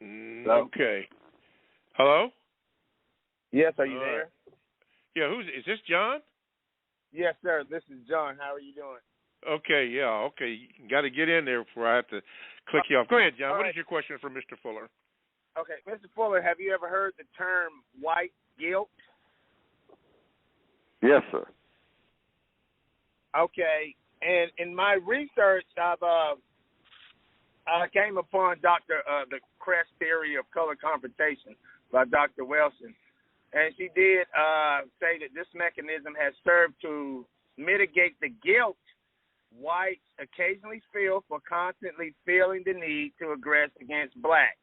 Okay. Hello? Yes, are you there? Yeah, is this John? Yes, sir. This is John. How are you doing? Okay, yeah, okay. You got to get in there before I have to click you off. Go ahead, John. What is your question for Mr. Fuller? Okay, Mr. Fuller, have you ever heard the term white guilt? Yes, sir. Okay, and in my research, I came upon the Crest theory of color confrontation by Dr. Wilson. And she did say that this mechanism has served to mitigate the guilt whites occasionally feel for constantly feeling the need to aggress against blacks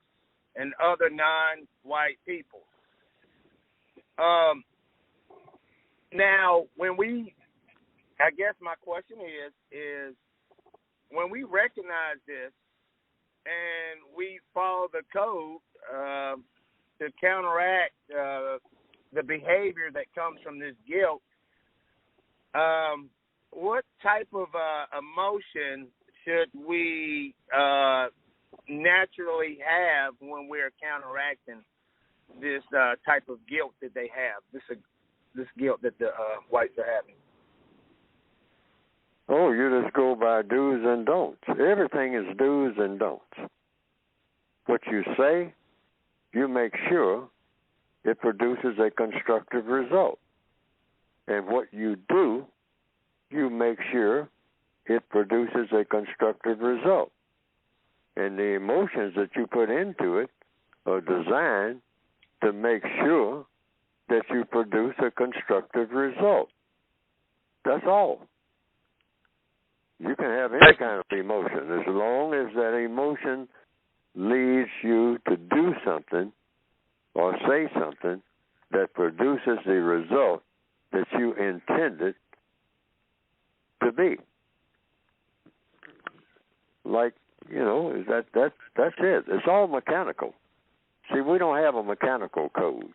and other non-white people. Now, I guess my question is when we recognize this and we follow the code to counteract the behavior that comes from this guilt, what type of emotion should we naturally have when we're counteracting this type of guilt that they have, this guilt that the whites are having? Oh, you just go by do's and don'ts. Everything is do's and don'ts. What you say, you make sure it produces a constructive result. And what you do, you make sure it produces a constructive result. And the emotions that you put into it are designed to make sure that you produce a constructive result. That's all. You can have any kind of emotion as long as that emotion leads you to do something or say something that produces the result that you intended to be. Like, that's it. It's all mechanical. See, we don't have a mechanical code.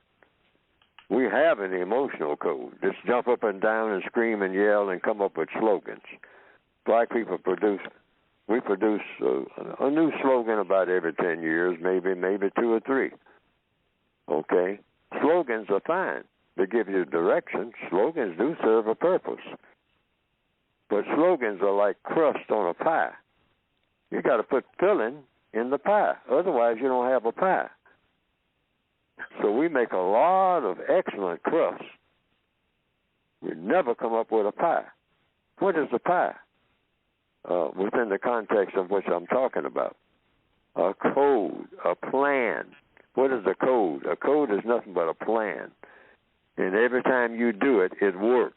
We have an emotional code. Just jump up and down and scream and yell and come up with slogans. Black people produce a new slogan about every 10 years, maybe 2 or 3. Okay? Slogans are fine. They give you direction. Slogans do serve a purpose. But slogans are like crust on a pie. You got to put filling in the pie. Otherwise, you don't have a pie. So we make a lot of excellent crust. We never come up with a pie. What is a pie? Within the context of which I'm talking about. A code, a plan. What is a code? A code is nothing but a plan. And every time you do it, it works.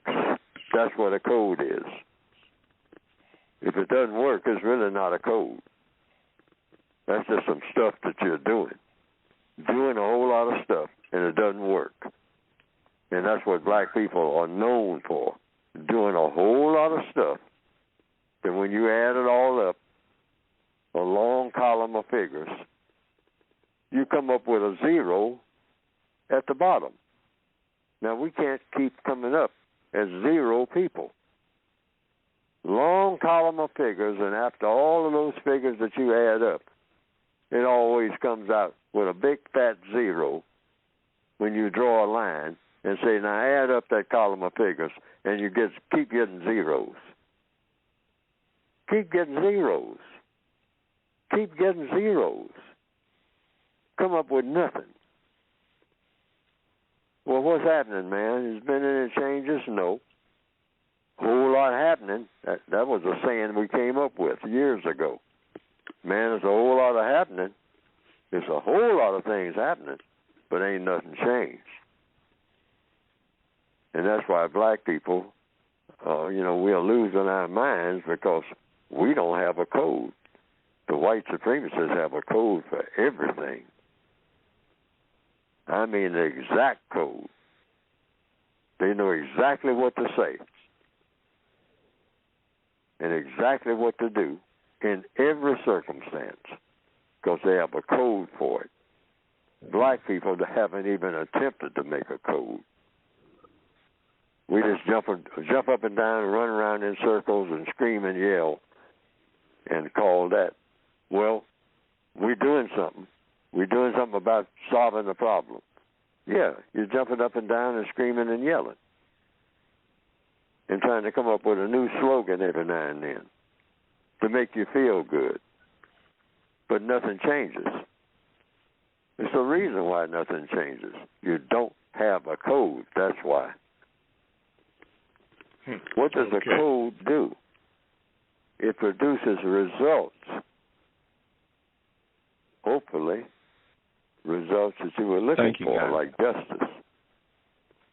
That's what a code is. If it doesn't work, it's really not a code. That's just some stuff that you're doing. Doing a whole lot of stuff, and it doesn't work. And that's what black people are known for. Doing a whole lot of stuff. And when you add it all up, a long column of figures, you come up with a 0 at the bottom. Now, we can't keep coming up as 0 people. Long column of figures, and after all of those figures that you add up, it always comes out with a big fat 0 when you draw a line and say, now add up that column of figures, and you keep getting zeros. Keep getting zeros. Keep getting zeros. Come up with nothing. Well, what's happening, man? Has been any changes? No. Whole lot happening. That was a saying we came up with years ago. Man, there's a whole lot of happening. There's a whole lot of things happening, but ain't nothing changed. And that's why black people, we're losing our minds because we don't have a code. The white supremacists have a code for everything. I mean the exact code. They know exactly what to say and exactly what to do in every circumstance because they have a code for it. Black people haven't even attempted to make a code. We just jump up and down and run around in circles and scream and yell and call that. Well, we're doing something. We're doing something about solving the problem. Yeah, you're jumping up and down and screaming and yelling and trying to come up with a new slogan every now and then to make you feel good. But nothing changes. There's a reason why nothing changes. You don't have a code. That's why. What does a code do? It produces results. Hopefully, results that you were looking for, like justice.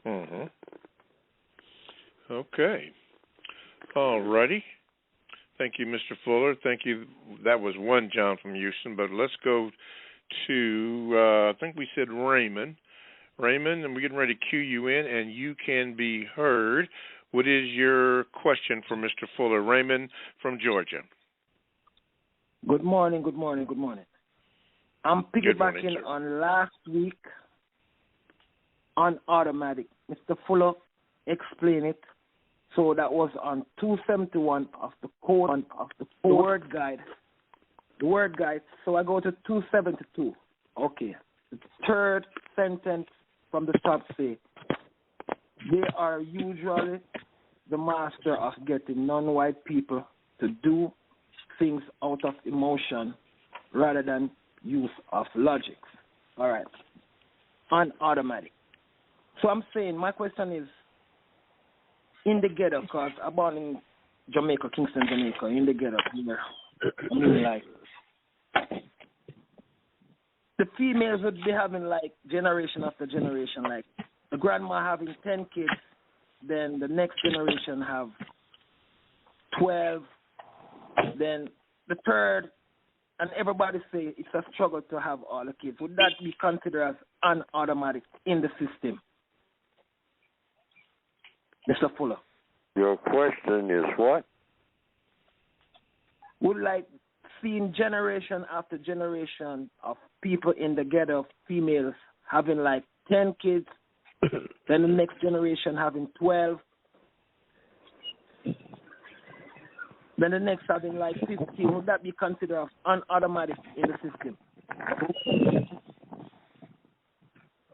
Mm-hmm. Okay. All righty. Thank you, Mr. Fuller. Thank you. That was one John from Houston, but let's go to, I think we said Raymond. Raymond, and we're getting ready to cue you in, and you can be heard. What is your question for Mr. Fuller? Raymond from Georgia. Good morning. I'm piggybacking on last week on automatic. Mr. Fuller explained it. So that was on 271 of the code of the word guide. The word guide. So I go to 272. Okay. The third sentence from the top say, they are usually the master of getting non-white people to do things out of emotion rather than use of logic. All right. on automatic. So I'm saying, my question is, in the ghetto, because I'm born in Jamaica, Kingston, Jamaica, in the ghetto, I mean, like, the females would be having, like, generation after generation, like, the grandma having 10 kids, then the next generation have 12, then the third, and everybody say it's a struggle to have all the kids. Would that be considered as unautomatic in the system? Mr. Fuller. Your question is what? Would like seeing generation after generation of people in the ghetto, females having like 10 kids, then the next generation having 12, then the next having like 15. Would that be considered unautomatic in the system?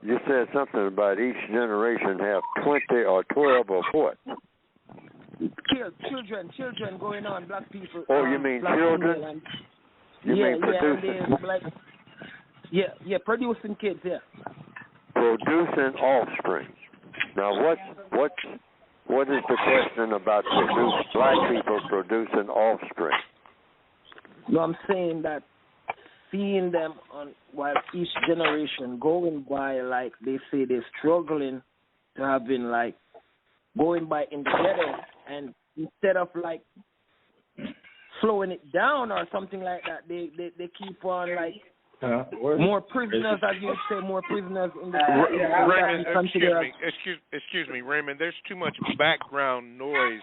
You said something about each generation have 20 or 12 or what? Children going on, black people. Oh, you mean children? You mean producing? Producing kids, yeah. Producing offspring. Now, what is the question about black people producing offspring? No, I'm saying that seeing them while each generation going by, like they say they're struggling to have been like going by in the ghetto, and instead of like slowing it down or something like that, they keep on like more prisoners, as you say, more prisoners in the Raymond, excuse me, Raymond. There's too much background noise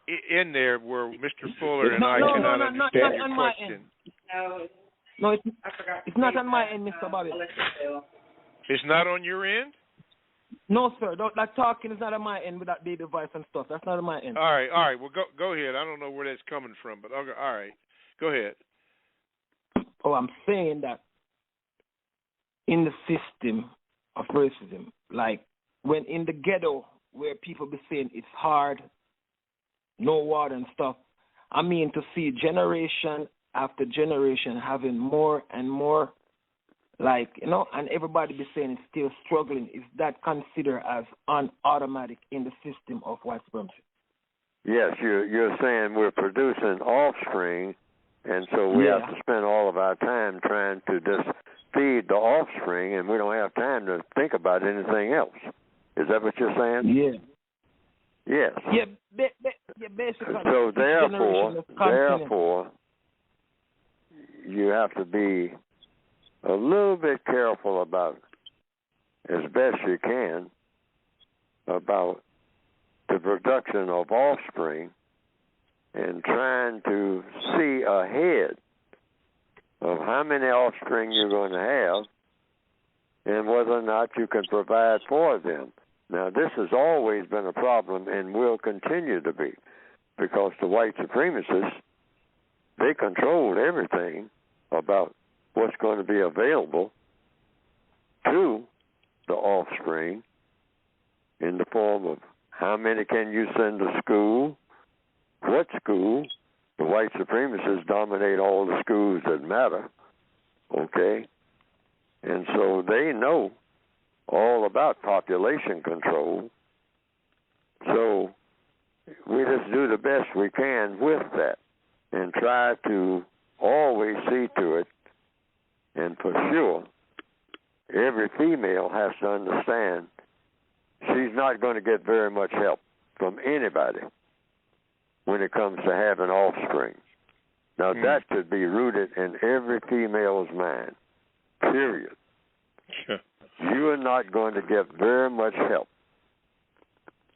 in there where Mr. Fuller and I cannot understand your question. No, it's not on my end, Mr. Bobby. It's not on your end? No, sir. That talking is not on my end with that baby voice and stuff. That's not on my end. All right. Well, go ahead. I don't know where that's coming from, but okay, all right. Go ahead. Oh, I'm saying that in the system of racism, like when in the ghetto where people be saying it's hard, no water and stuff, I mean to see generation after generation having more and more, like, you know, and everybody be saying it's still struggling. Is that considered as unautomatic in the system of white supremacy? Yes, you're saying we're producing offspring, and so we have to spend all of our time trying to just feed the offspring, and we don't have time to think about anything else. Is that what you're saying? Yeah. Yes. Yeah, basically. So therefore, you have to be a little bit careful about, as best you can, about the production of offspring and trying to see ahead of how many offspring you're going to have and whether or not you can provide for them. Now, this has always been a problem and will continue to be, because the white supremacists, they control everything about what's going to be available to the offspring in the form of how many can you send to school, what school. The white supremacists dominate all the schools that matter, okay? And so they know all about population control. So we just do the best we can with that and try to always see to it. And for sure, every female has to understand she's not going to get very much help from anybody when it comes to having offspring. Now, that should be rooted in every female's mind, period. You are not going to get very much help,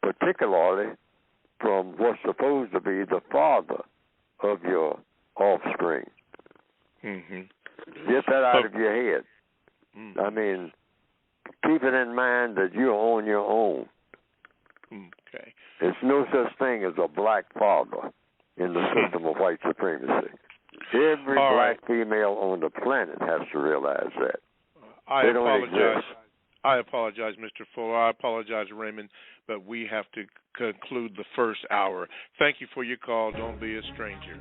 particularly from what's supposed to be the father of your offspring. Mm-hmm. Get that out of your head. I mean, keep it in mind that you're on your own. Okay. There's no such thing as a black father in the system of white supremacy. Every black female on the planet has to realize that. I apologize, Mr. Fuller. I apologize, Raymond, but we have to conclude the first hour. Thank you for your call. Don't be a stranger.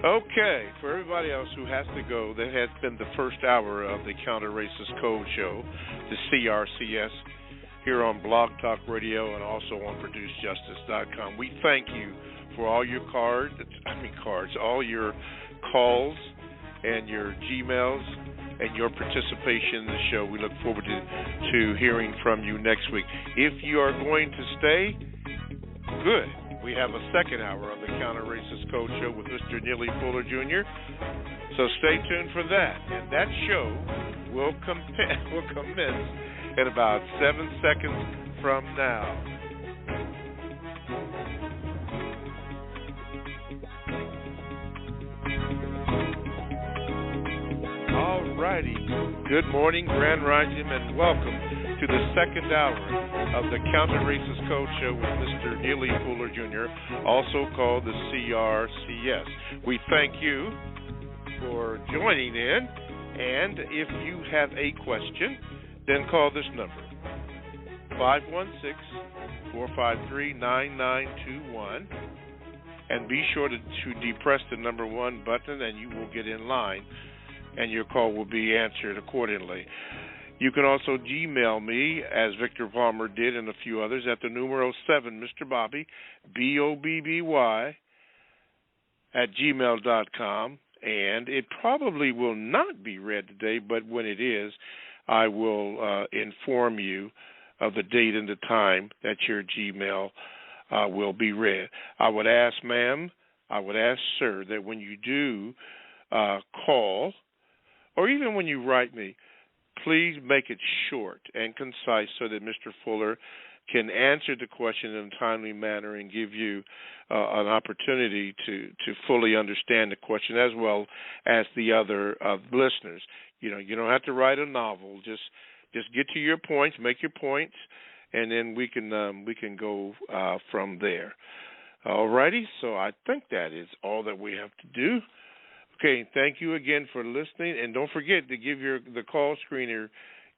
Okay, for everybody else who has to go, that has been the first hour of the Counter Racist Code Show, the CRCS, here on Blog Talk Radio and also on ProduceJustice.com. We thank you for all your all your calls and your Gmails and your participation in the show. We look forward to hearing from you next week. If you are going to stay, good. We have a second hour of the Counter Racist Code Show with Mr. Neely Fuller Jr. So stay tuned for that. And that show will commence in about 7 seconds from now. All righty. Good morning, Grand Rising, and welcome to the second hour of the Counter Racist Code Show with Mr. Neely Fuller Jr., also called the CRCS. We thank you for joining in, and if you have a question, then call this number, 516-453-9921, and be sure to depress the number 1 button, and you will get in line, and your call will be answered accordingly. You can also Gmail me, as Victor Palmer did and a few others, at the numero 7, Mr. Bobby, BOBBY, at gmail.com. And it probably will not be read today, but when it is, I will inform you of the date and the time that your Gmail will be read. I would ask, ma'am, I would ask, sir, that when you do call, or even when you write me, please make it short and concise so that Mr. Fuller can answer the question in a timely manner and give you an opportunity to fully understand the question as well as the other listeners. You know, you don't have to write a novel. Just get to your points, make your points, and then we can go from there. All righty. So I think that is all that we have to do. Okay, thank you again for listening, and don't forget to give the call screener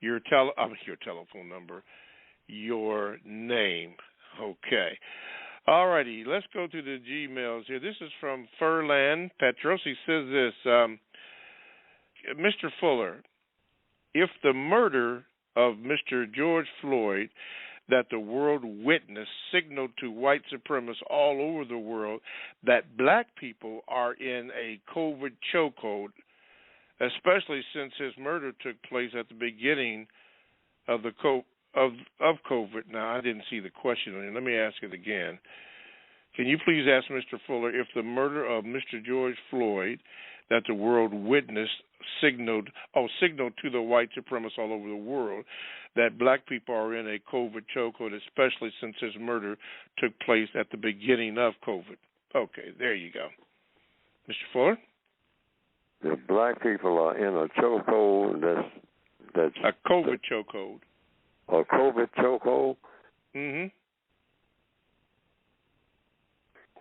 your telephone number, your name. Okay. All righty, let's go to the Gmails here. This is from Furlan Petros. He says this, Mr. Fuller, if the murder of Mr. George Floyd that the world witnessed signaled to white supremacists all over the world that black people are in a COVID chokehold, especially since his murder took place at the beginning of the COVID. Now, I didn't see the question on it. Let me ask it again. Can you please ask Mr. Fuller if the murder of Mr. George Floyd that the world witnessed signaled to the white supremacists all over the world that black people are in a COVID chokehold, especially since his murder took place at the beginning of COVID? Okay, there you go. Mr. Fuller? The black people are in a chokehold that's a COVID chokehold. A COVID chokehold? Mm-hmm.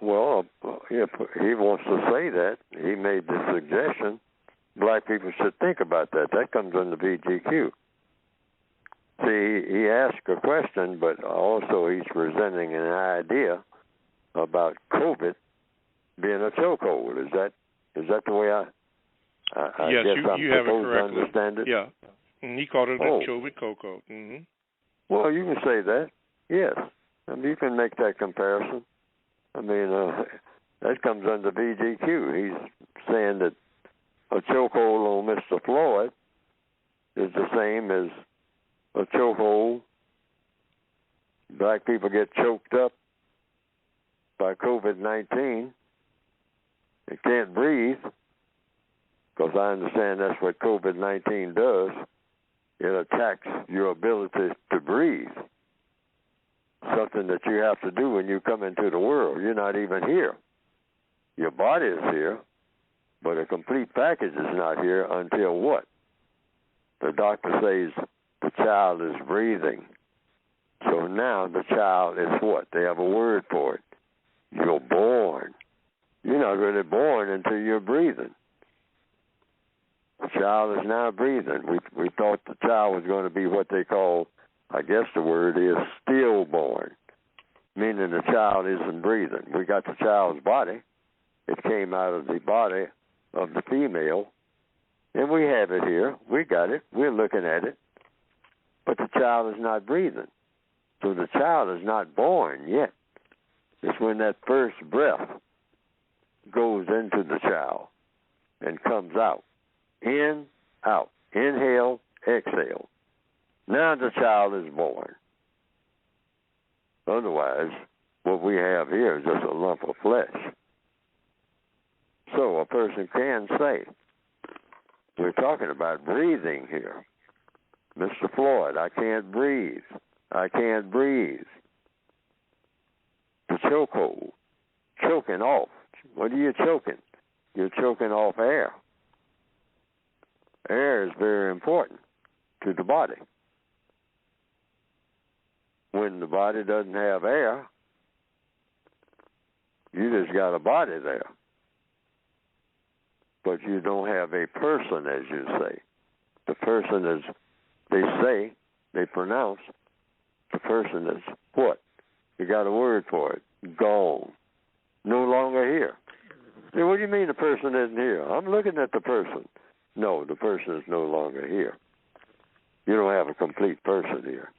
Well, if he wants to say that, he made the suggestion, black people should think about that. That comes under VGQ. See, he asked a question, but also he's presenting an idea about COVID being a chokehold. Is that the way I yes, guess you I'm have it supposed to correctly. understand it? Yeah. He called it a COVID chokehold. Mm-hmm. Well, you can say that. Yes. I mean, you can make that comparison. I mean, that comes under VGQ. He's saying that a chokehold on Mr. Floyd is the same as a chokehold. Black people get choked up by COVID-19 and can't breathe, because I understand that's what COVID-19 does. It attacks your ability to breathe, something that you have to do when you come into the world. You're not even here. Your body is here, but a complete package is not here until what? The doctor says the child is breathing. So now the child is what? They have a word for it. You're born. You're not really born until you're breathing. The child is now breathing. We thought the child was going to be what they call, I guess the word is stillborn, meaning the child isn't breathing. We got the child's body, It came out of the body of the female, and we have it here. We got it. We're looking at it. But the child is not breathing. So the child is not born yet. It's when that first breath goes into the child and comes out. In, out. Inhale, exhale. Now the child is born. Otherwise, what we have here is just a lump of flesh. So a person can say, we're talking about breathing here. Mr. Floyd, I can't breathe. I can't breathe. The chokehold, choking off. What are you choking? You're choking off air. Air is very important to the body. When the body doesn't have air, you just got a body there. But you don't have a person, as you say. The person is, they pronounce, the person is what? You got a word for it. Gone. No longer here. Say, what do you mean the person isn't here? I'm looking at the person. No, the person is no longer here. You don't have a complete person here.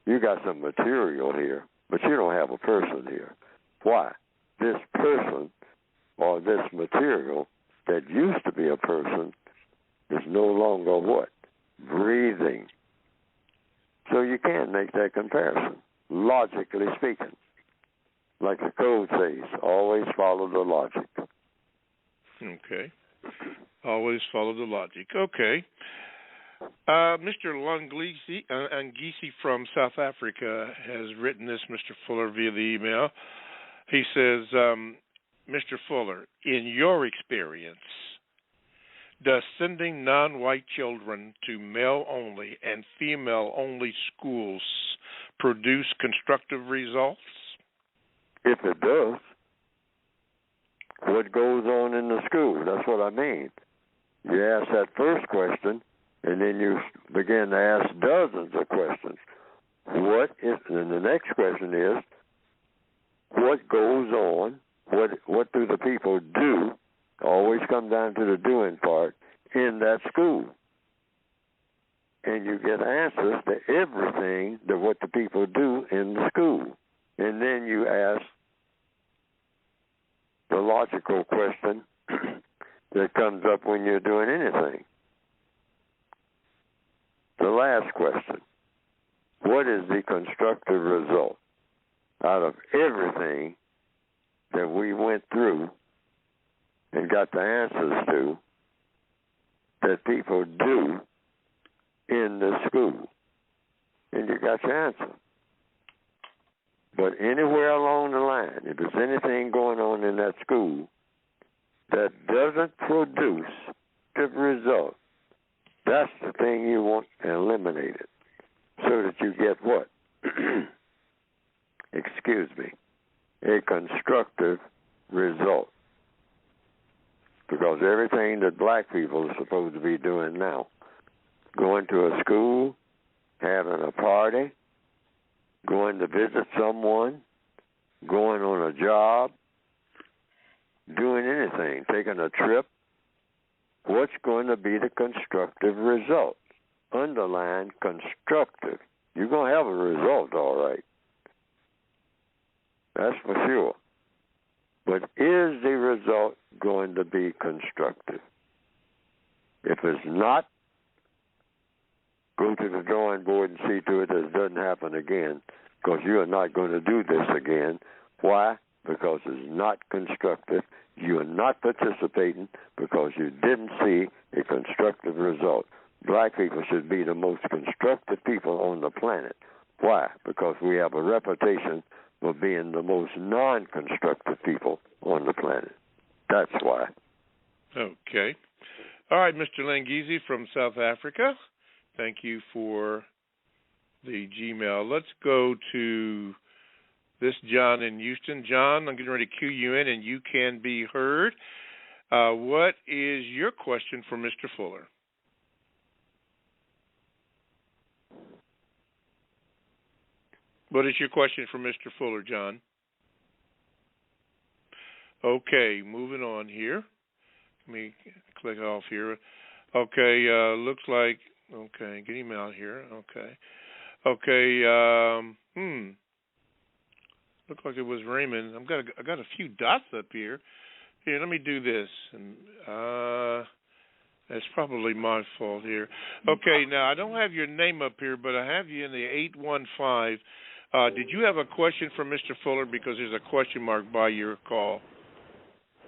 You got some material here, but you don't have a person here. Why? This person or this material that used to be a person is no longer what? Breathing. So you can't make that comparison, logically speaking. Like the code says, always follow the logic. Okay. Always follow the logic. Okay. Mr. Langisi from South Africa has written this, Mr. Fuller, via the email. He says, Mr. Fuller, in your experience, does sending non-white children to male-only and female-only schools produce constructive results? If it does, what goes on in the school? That's what I mean. You ask that first question, and then you begin to ask dozens of questions. And the next question is, what goes on? What do the people do? Always come down to the doing part in that school. And you get answers to everything that what the people do in the school. And then you ask the logical question that comes up when you're doing anything. The last question, what is the constructive result out of everything that we went through and got the answers to that people do in the school? And you got your answer. But anywhere along the line, if there's anything going on in that school that doesn't produce the result, that's the thing you want eliminated so that you get what? Excuse me. A constructive result. Because everything that black people are supposed to be doing now, going to a school, having a party, going to visit someone, going on a job, doing anything, taking a trip, what's going to be the constructive result? Underline constructive. You're going to have a result, all right. That's for sure. But is the result going to be constructive? If it's not, go to the drawing board and see to it that it doesn't happen again, because you are not going to do this again. Why? Because it's not constructive. You are not participating because you didn't see a constructive result. Black people should be the most constructive people on the planet. Why? Because we have a reputation for being the most non-constructive people on the planet. That's why. Okay. All right, Mr. Langisi from South Africa. Thank you for the Gmail. Let's go to this John in Houston. John, I'm getting ready to cue you in, and you can be heard. What is your question for Mr. Fuller? What is your question for Mr. Fuller, John? Okay, moving on here. Let me click off here. Okay, looks like, okay, get him out here. Okay. Okay, looks like it was Raymond. I got a few dots up here. Here, let me do this. And that's probably my fault here. Okay, now I don't have your name up here, but I have you in the 815. Did you have a question for Mr. Fuller? Because there's a question mark by your call.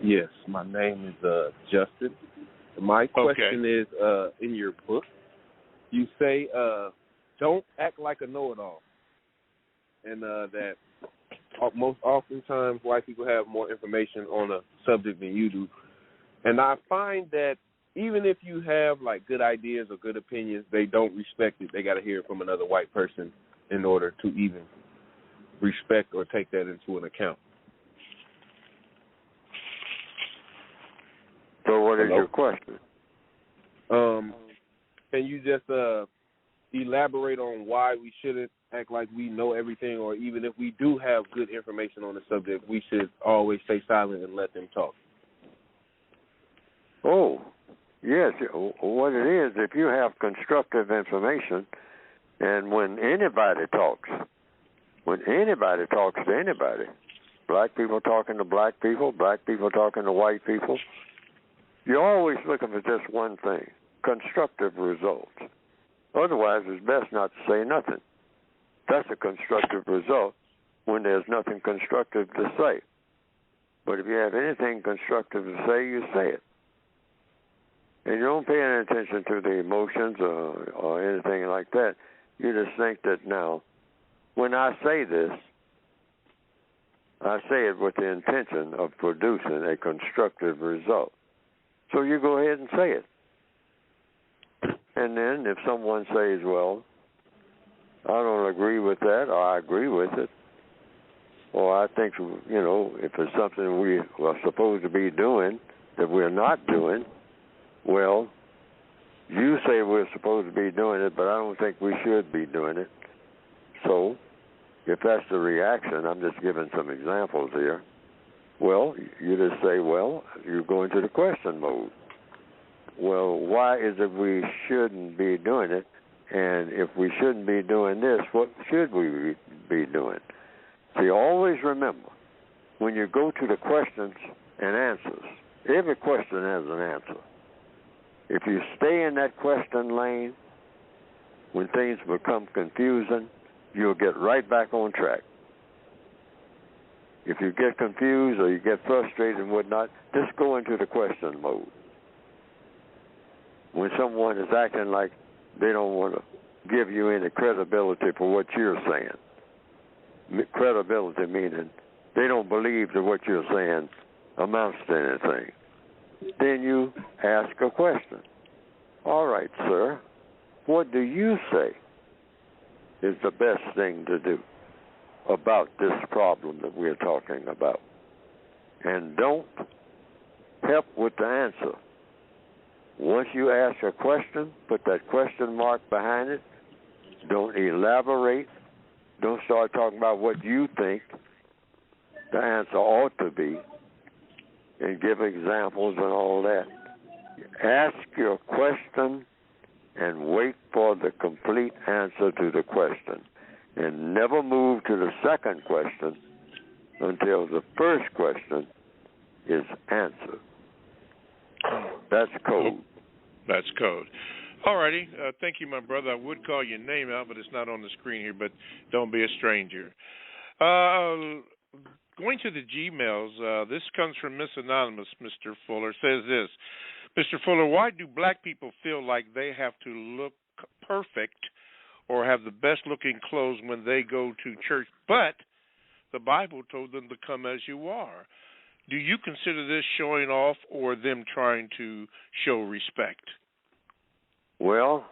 Yes, my name is Justin. My question is, in your book, you say, don't act like a know-it-all. And that most oftentimes white people have more information on a subject than you do. And I find that even if you have, like, good ideas or good opinions, they don't respect it. They got to hear it from another white person in order to even respect or take that into an account. So what is your question? Can you just elaborate on why we shouldn't act like we know everything, or even if we do have good information on the subject, we should always stay silent and let them talk? Oh, yes. What it is, if you have constructive information, and when anybody talks to anybody, black people talking to black people talking to white people, you're always looking for just one thing, constructive results. Otherwise, it's best not to say nothing. That's a constructive result when there's nothing constructive to say. But if you have anything constructive to say, you say it. And you don't pay any attention to the emotions or anything like that. You just think that now, when I say this, I say it with the intention of producing a constructive result. So you go ahead and say it. And then if someone says, well, I don't agree with that, or I agree with it, or I think, if it's something we are supposed to be doing that we're not doing, well, you say we're supposed to be doing it, but I don't think we should be doing it. So if that's the reaction, I'm just giving some examples here. Well, you just say, well, you go into the question mode. Well, why is it we shouldn't be doing it? And if we shouldn't be doing this, what should we be doing? See, always remember, when you go to the questions and answers, every question has an answer. If you stay in that question lane, when things become confusing, you'll get right back on track. If you get confused or you get frustrated and whatnot, just go into the question mode. When someone is acting like they don't want to give you any credibility for what you're saying, credibility meaning they don't believe that what you're saying amounts to anything, then you ask a question. All right, sir, what do you say is the best thing to do about this problem that we're talking about? And don't help with the answer. Once you ask a question, put that question mark behind it. Don't elaborate. Don't start talking about what you think the answer ought to be and give examples and all that. Ask your question and wait for the complete answer to the question. And never move to the second question until the first question is answered. That's code. That's code. All righty. Thank you, my brother. I would call your name out, but it's not on the screen here, but don't be a stranger. Going to the Gmails, this comes from Miss Anonymous, Mr. Fuller, says this. Mr. Fuller, why do black people feel like they have to look perfect or have the best-looking clothes when they go to church, but the Bible told them to come as you are? Do you consider this showing off or them trying to show respect? Well,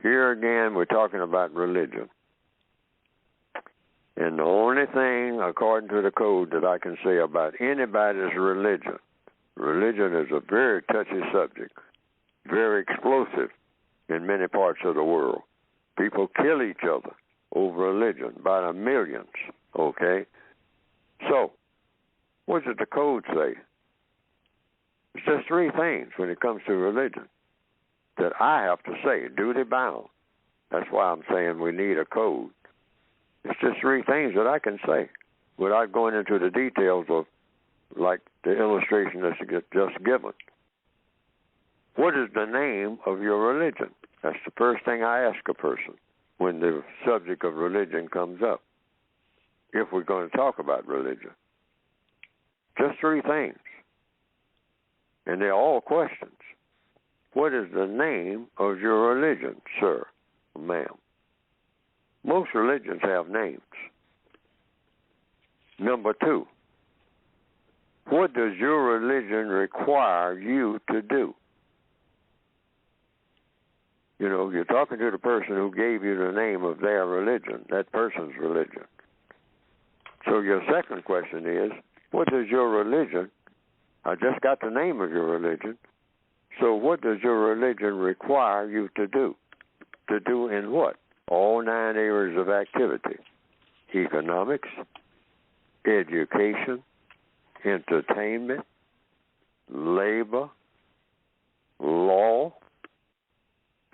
here again, we're talking about religion. And the only thing, according to the code, that I can say about anybody's religion is a very touchy subject, very explosive in many parts of the world. People kill each other over religion by the millions, okay? So, What does the code say? It's just three things when it comes to religion that I have to say, duty bound. That's why I'm saying we need a code. It's just three things that I can say without going into the details of, like the illustration that's just given. What is the name of your religion? That's the first thing I ask a person when the subject of religion comes up, if we're going to talk about religion. Just three things. And they're all questions. What is the name of your religion, sir, ma'am? Most religions have names. Number two, what does your religion require you to do? You know, you're talking to the person who gave you the name of their religion, that person's religion. So your second question is, what does your religion, I just got the name of your religion, so what does your religion require you to do? To do in what? All 9 areas of activity. Economics, education, entertainment, labor, law,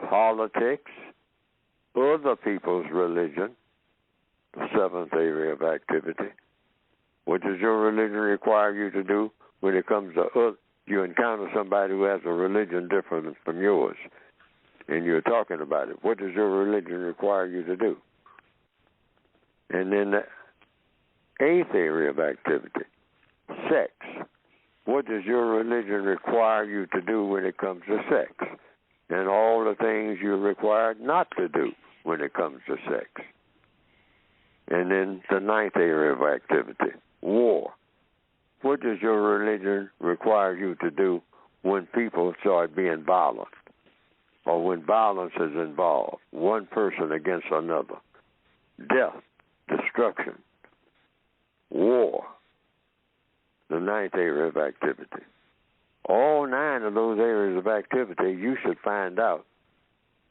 politics, other people's religion, the 7th area of activity. What does your religion require you to do when it comes to you encounter somebody who has a religion different from yours, and you're talking about it? What does your religion require you to do? And then the 8th area of activity, sex. What does your religion require you to do when it comes to sex? And all the things you're required not to do when it comes to sex. And then the 9th area of activity, war. What does your religion require you to do when people start being violent, or when violence is involved, one person against another? Death, destruction, war, the 9th area of activity. All 9 of those areas of activity you should find out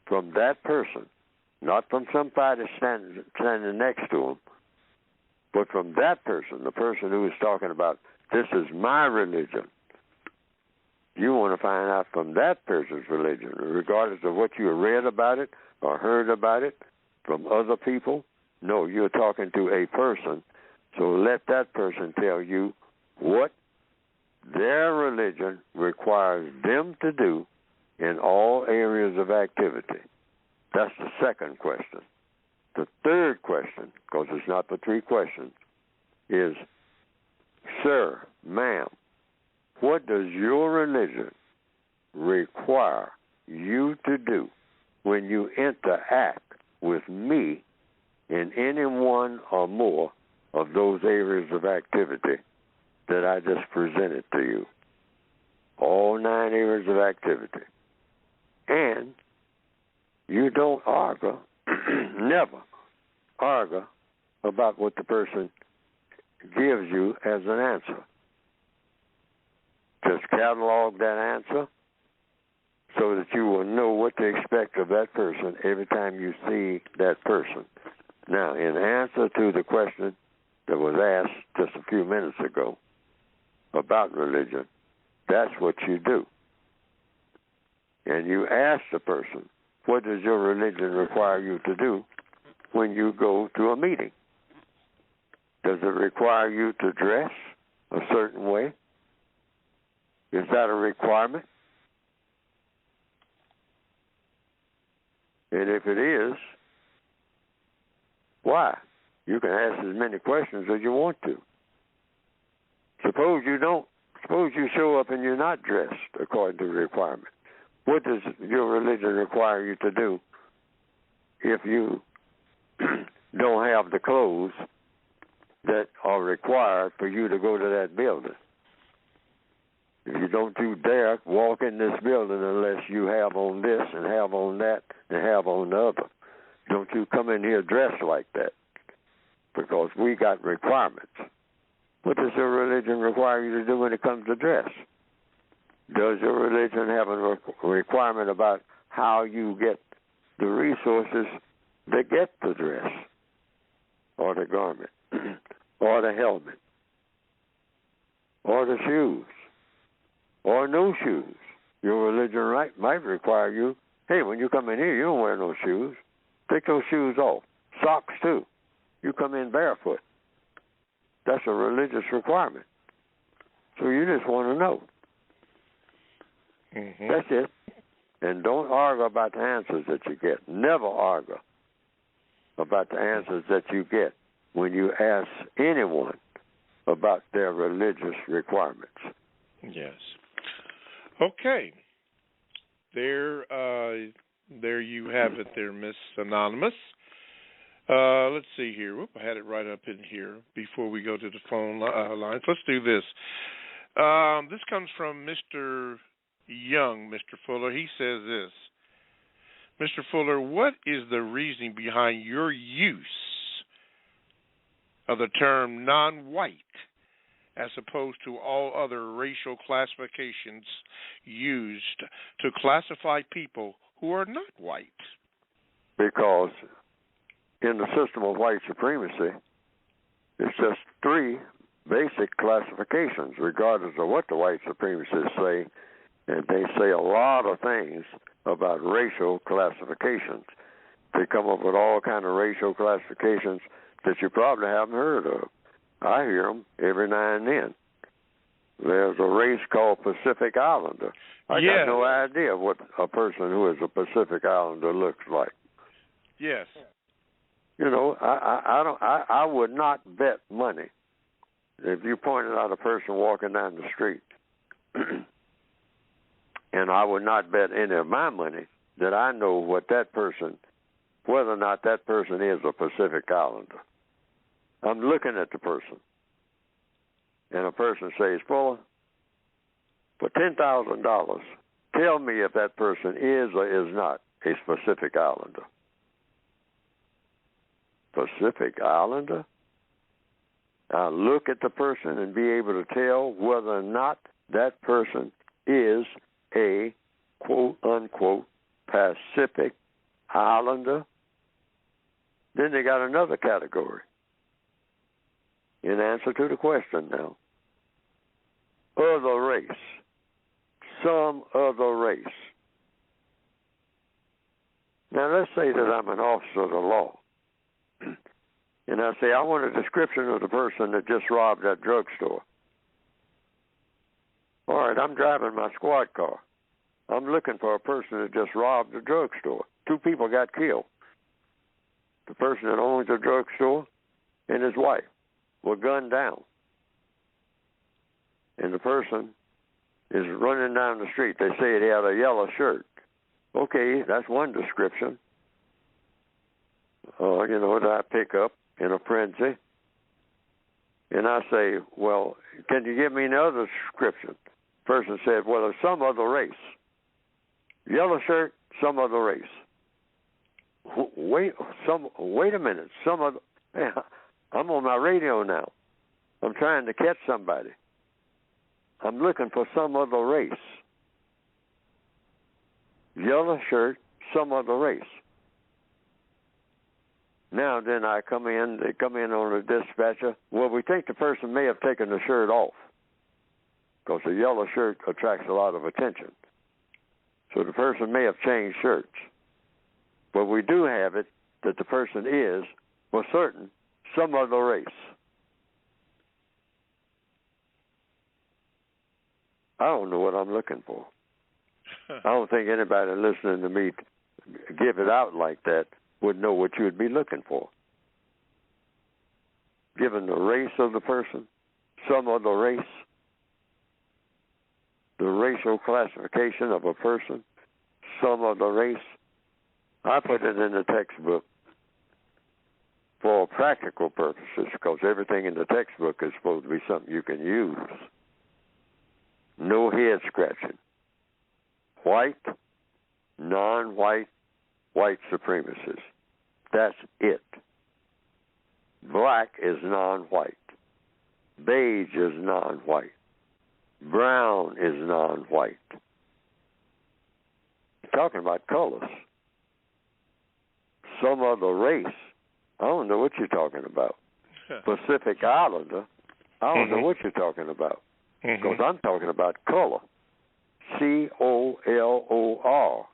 from that person, not from somebody standing next to him, but from that person, the person who is talking about, this is my religion. You want to find out from that person's religion, regardless of what you read about it or heard about it from other people. No, you're talking to a person, so let that person tell you what their religion requires them to do in all areas of activity. That's the second question. The third question, because it's not the 3 questions, is, sir, ma'am, what does your religion require you to do when you interact with me in any one or more of those areas of activity that I just presented to you? All 9 areas of activity. And you don't argue, never argue about what the person gives you as an answer. Just catalog that answer so that you will know what to expect of that person every time you see that person. Now, in answer to the question that was asked just a few minutes ago about religion, that's what you do. And you ask the person, what does your religion require you to do when you go to a meeting? Does it require you to dress a certain way? Is that a requirement? And if it is, why? You can ask as many questions as you want to. Suppose you don't. Suppose you show up and you're not dressed according to the requirement. What does your religion require you to do if you don't have the clothes that are required for you to go to that building? If you don't dare walk in this building unless you have on this and have on that and have on the other. Don't you come in here dressed like that, because we got requirements. What does your religion require you to do when it comes to dress? Does your religion have a requirement about how you get the resources that get the dress or the garment or the helmet? or the shoes, or no shoes. Your religion might require you, hey, when you come in here, you don't wear no shoes. Take those shoes off. Socks, too. You come in barefoot. That's a religious requirement. So you just want to know. Mm-hmm. That's it. And don't argue about the answers that you get. Never argue about the answers that you get when you ask anyone about their religious requirements. Yes. Okay. There you have it there, Miss Anonymous. Let's see here. Whoop, I had it right up in here before we go to the phone lines. Let's do this. This comes from Mr. Young, Mr. Fuller. He says this. Mr. Fuller, what is the reasoning behind your use of the term non-white as opposed to all other racial classifications used to classify people who are not white? Because in the system of white supremacy, it's just three basic classifications, regardless of what the white supremacists say. And they say a lot of things about racial classifications. They come up with all kind of racial classifications that you probably haven't heard of. I hear them every now and then. There's a race called Pacific Islander. I got no idea what a person who is a Pacific Islander looks like. Yes. You know, I would not bet money if you pointed out a person walking down the street, and I would not bet any of my money that I know what that person, whether or not that person is a Pacific Islander. I'm looking at the person, and a person says, Fuller, for $10,000, tell me if that person is or is not a Pacific Islander. Pacific Islander? I look at the person and be able to tell whether or not that person is a quote-unquote Pacific Islander. Then they got another category. In answer to the question now, other race, some other race. Now let's say that I'm an officer of the law, and I say, I want a description of the person that just robbed that drugstore. All right, I'm driving my squad car. I'm looking for a person that just robbed the drugstore. 2 people got killed. The person that owns the drugstore and his wife were gunned down. And the person is running down the street. They say he had a yellow shirt. Okay, that's one description. You know, that I pick up in a frenzy. And I say, well, can you give me another description? The person said, well, it's some other race. Yellow shirt, some other race. Wait a minute. Some other. I'm on my radio now. I'm trying to catch somebody. I'm looking for some other race. Yellow shirt, some other race. Now then they come in on the dispatcher. Well, we think the person may have taken the shirt off because the yellow shirt attracts a lot of attention. So the person may have changed shirts. But we do have it that the person is, for certain, some other race. I don't know what I'm looking for. I don't think anybody listening to me give it out like that would know what you would be looking for. Given the race of the person, some other race, the racial classification of a person, some other race, I put it in the textbook for practical purposes because everything in the textbook is supposed to be something you can use. No head scratching. White, non-white, white supremacists. That's it. Black is non-white. Beige is non-white. Brown is non-white. Talking about colors. Some other race. I don't know what you're talking about. Pacific Islander. I don't know what you're talking about. Because I'm talking about color. COLOR.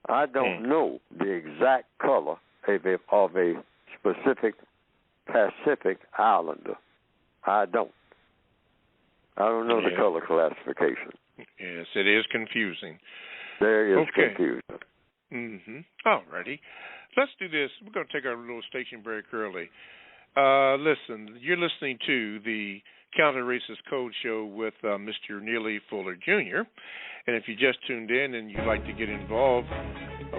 I don't know the exact color of a specific Pacific Islander. I don't know the color classification. Yes, it is confusing. There is confusion. All righty. Let's do this. We're going to take our little station break early. Listen, you're listening to the Counter Racist Code Show with Mr. Neely Fuller Jr. And if you just tuned in and you'd like to get involved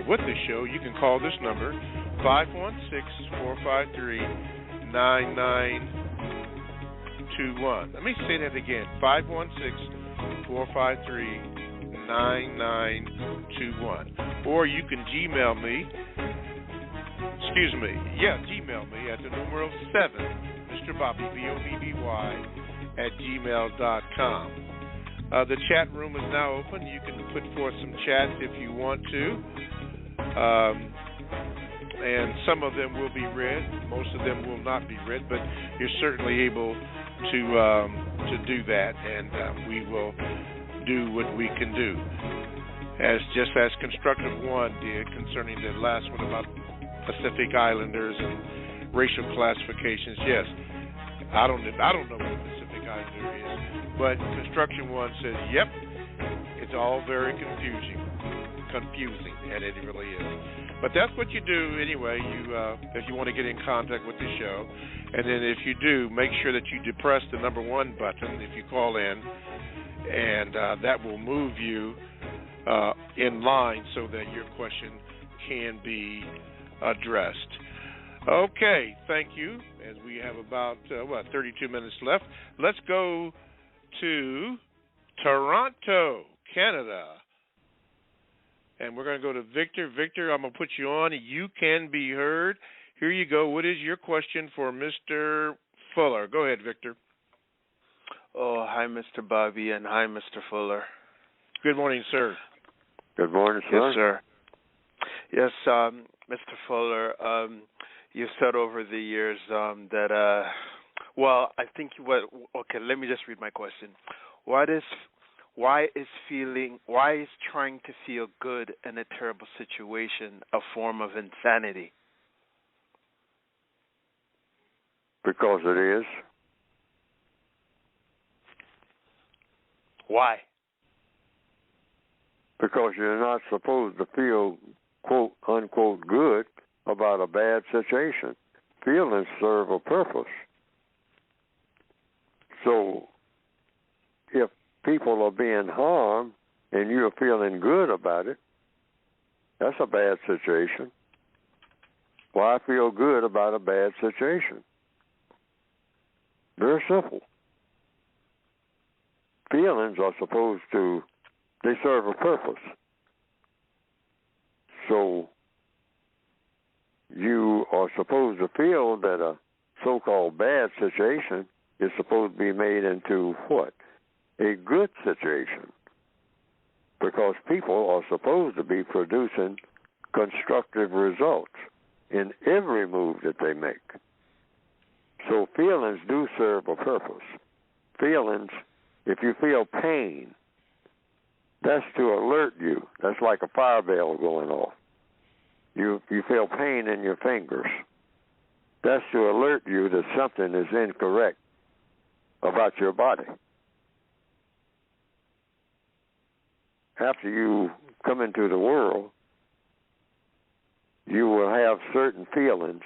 with the show, you can call this number, 516-453-9921. Let me say that again, 516-453-9921. Or you can Gmail me. Gmail me at the numeral 7, Mr. Bobby, BOBBY, at gmail.com. The chat room is now open. You can put forth some chats if you want to. And some of them will be read. Most of them will not be read, but you're certainly able to do that, and we will do what we can do. Just as Constructive One did concerning the last one about Pacific Islanders and racial classifications. Yes, I don't know what a Pacific Islander is, but Construction One says, yep, it's all very confusing, and it really is. But that's what you do anyway. If you want to get in contact with the show, and then if you do, make sure that you depress the number 1 button if you call in, and that will move you in line so that your question can be addressed. Okay, thank you. As we have about 32 minutes left, let's go to Toronto, Canada, and we're going to go to Victor. Victor, I'm going to put you on. You can be heard. Here you go. What is your question for Mr. Fuller? Go ahead, Victor. Oh, hi, Mr. Bobby, and hi, Mr. Fuller. Good morning, sir. Good morning, sir. Yes, sir. Yes, Mr. Fuller, you said over the years that, I think let me just read my question. Why is trying to feel good in a terrible situation a form of insanity? Because it is. Why? Because you're not supposed to feel, quote, unquote, good about a bad situation. Feelings serve a purpose. So if people are being harmed and you're feeling good about it, that's a bad situation. Why feel good about a bad situation? Very simple. Feelings are supposed to, they serve a purpose. So you are supposed to feel that a so-called bad situation is supposed to be made into what? A good situation. Because people are supposed to be producing constructive results in every move that they make. So feelings do serve a purpose. Feelings, if you feel pain, that's to alert you. That's like a fire bell going off. You feel pain in your fingers. That's to alert you that something is incorrect about your body. After you come into the world, you will have certain feelings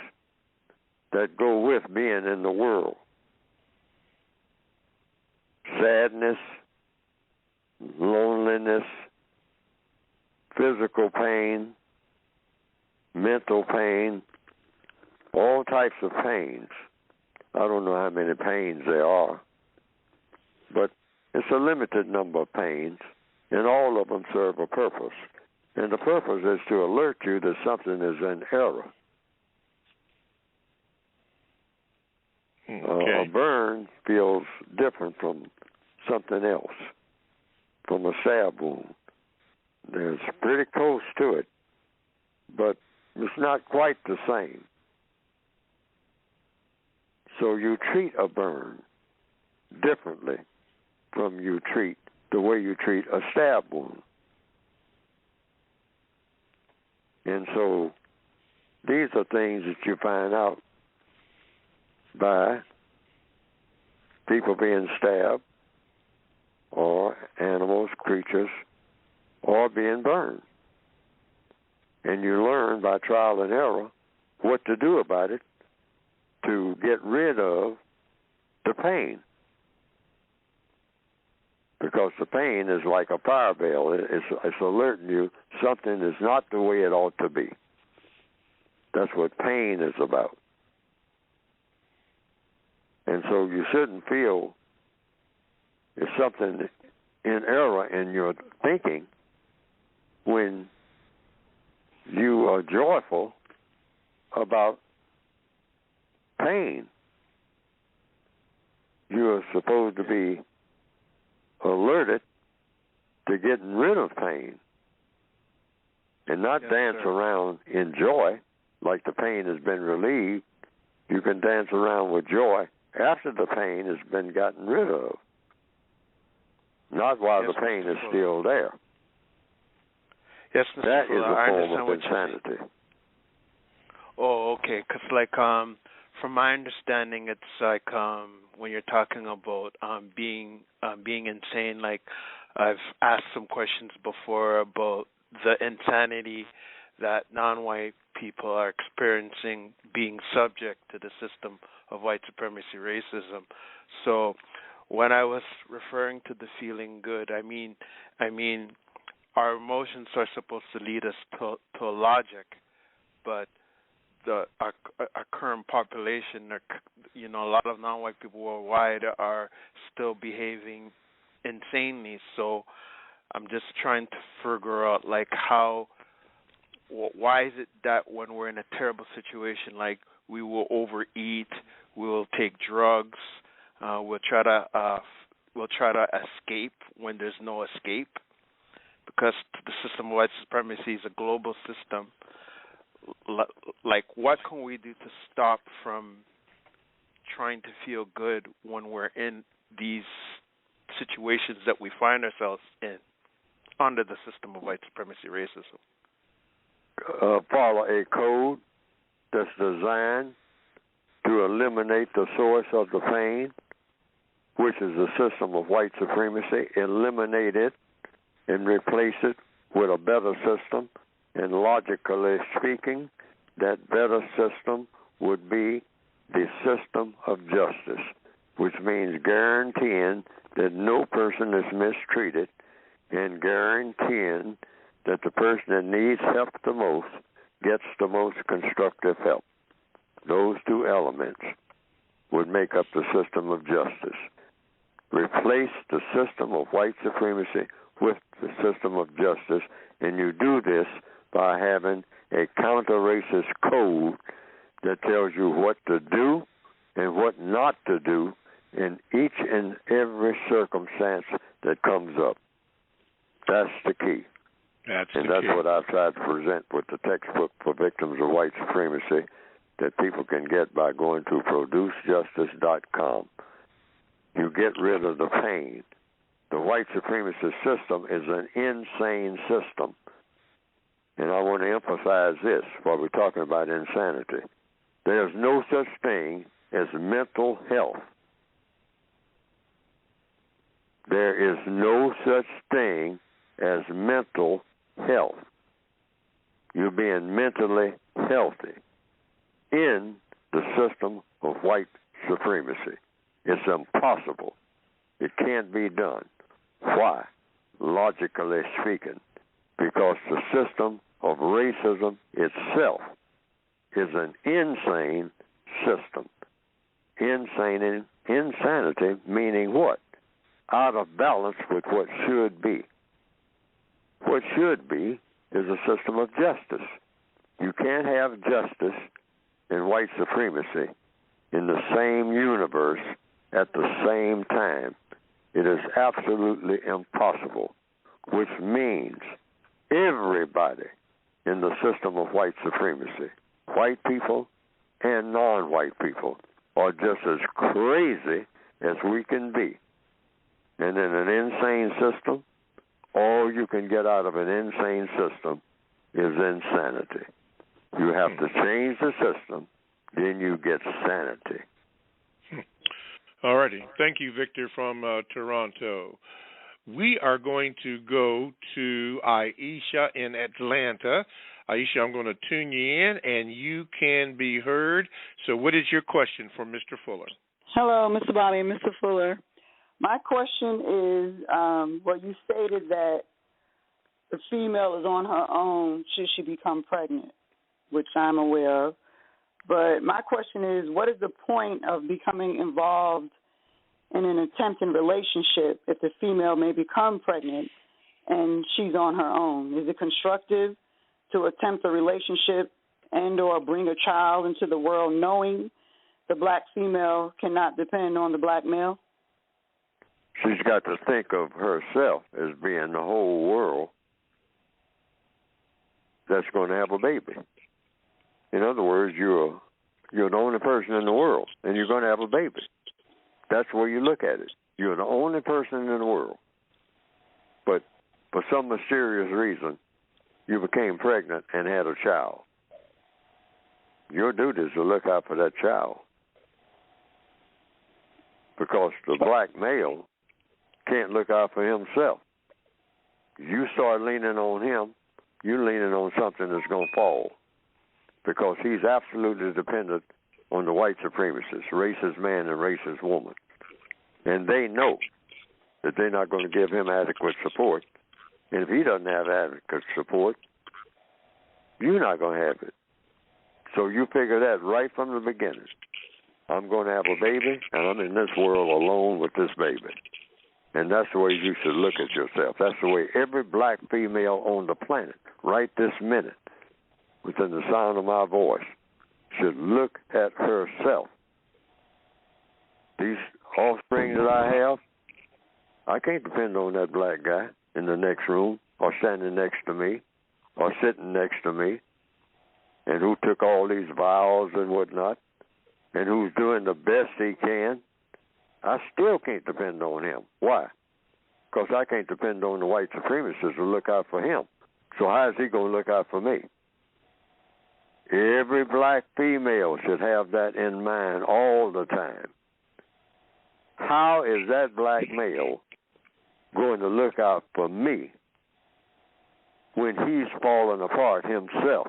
that go with being in the world. Sadness, loneliness, physical pain, mental pain, all types of pains. I don't know how many pains there are, but it's a limited number of pains, and all of them serve a purpose. And the purpose is to alert you that something is in error. Okay. A burn feels different from something else, from a stab wound. It's pretty close to it, but it's not quite the same. So you treat a burn differently from the way you treat a stab wound. And so these are things that you find out by people being stabbed, or animals, creatures, or being burned. And you learn by trial and error what to do about it to get rid of the pain. Because the pain is like a fire bell. It's alerting you something is not the way it ought to be. That's what pain is about. And so you shouldn't feel it's something in error in your thinking when you are joyful about pain. You are supposed to be alerted to getting rid of pain and not dance around in joy like the pain has been relieved. You can dance around with joy after the pain has been gotten rid of, not while the pain is still there. Yes, Mr. That is Fuller, a form of insanity. Oh, okay. Because, like, from my understanding, it's like when you're talking about being insane. Like, I've asked some questions before about the insanity that non-white people are experiencing being subject to the system of white supremacy racism. So when I was referring to the feeling good, I mean our emotions are supposed to lead us to a logic, but our current population, a lot of non-white people worldwide are still behaving insanely. So I'm just trying to figure out, like, why is it that when we're in a terrible situation, like, we will overeat, we will take drugs, we'll try to escape when there's no escape, because the system of white supremacy is a global system. Like, what can we do to stop from trying to feel good when we're in these situations that we find ourselves in under the system of white supremacy racism? Follow a code that's designed to eliminate the source of the pain, which is the system of white supremacy. Eliminate it and replace it with a better system. And logically speaking, that better system would be the system of justice, which means guaranteeing that no person is mistreated and guaranteeing that the person that needs help the most gets the most constructive help. Those two elements would make up the system of justice. Replace the system of white supremacy with the system of justice, and you do this by having a counter-racist code that tells you what to do and what not to do in each and every circumstance that comes up. That's the key. That's what I've tried to present with the textbook for victims of white supremacy that people can get by going to producejustice.com. You get rid of the pain. The white supremacist system is an insane system. And I want to emphasize this while we're talking about insanity. There's no such thing as mental health. There is no such thing as mental health. You're being mentally healthy in the system of white supremacy. It's impossible. It can't be done. Why? Logically speaking, because the system of racism itself is an insane system. Insanity meaning what? Out of balance with what should be. What should be is a system of justice. You can't have justice and white supremacy in the same universe at the same time. It is absolutely impossible, which means everybody in the system of white supremacy, white people and non-white people, are just as crazy as we can be. And in an insane system, all you can get out of an insane system is insanity. You have to change the system, then you get sanity. All righty. Thank you, Victor, from Toronto. We are going to go to Aisha in Atlanta. Aisha, I'm going to tune you in, and you can be heard. So what is your question for Mr. Fuller? Hello, Mr. Bobby and Mr. Fuller. My question is, you stated that the female is on her own should she become pregnant, which I'm aware of. But my question is, what is the point of becoming involved in an attempting relationship if the female may become pregnant and she's on her own? Is it constructive to attempt a relationship and or bring a child into the world knowing the black female cannot depend on the black male? She's got to think of herself as being the whole world that's going to have a baby. In other words, you're the only person in the world, and you're going to have a baby. That's the way you look at it. You're the only person in the world. But for some mysterious reason, you became pregnant and had a child. Your duty is to look out for that child. Because the black male can't look out for himself. You start leaning on him, you're leaning on something that's going to fall. Because he's absolutely dependent on the white supremacists, racist man and racist woman. And they know that they're not going to give him adequate support. And if he doesn't have adequate support, you're not going to have it. So you figure that right from the beginning. I'm going to have a baby, and I'm in this world alone with this baby. And that's the way you should look at yourself. That's the way every black female on the planet, right this minute, within the sound of my voice, should look at herself. These offspring that I have, I can't depend on that black guy in the next room or standing next to me or sitting next to me and who took all these vows and whatnot and who's doing the best he can. I still can't depend on him. Why? Because I can't depend on the white supremacists to look out for him. So how is he going to look out for me? Every black female should have that in mind all the time. How is that black male going to look out for me when he's falling apart himself?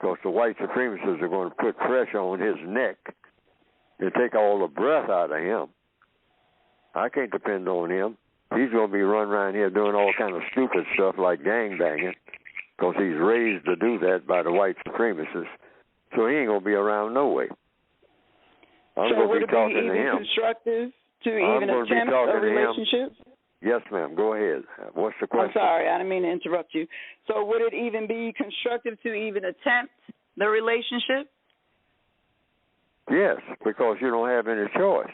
Because the white supremacists are going to put pressure on his neck and take all the breath out of him. I can't depend on him. He's going to be running around here doing all kind of stupid stuff like gangbanging because he's raised to do that by the white supremacists. So he ain't going to be around no way. I'm going to be talking to him. So would it be even constructive to even attempt a relationship? Yes, ma'am. Go ahead. What's the question? I'm sorry. I didn't mean to interrupt you. So would it even be constructive to even attempt the relationship? Yes, because you don't have any choice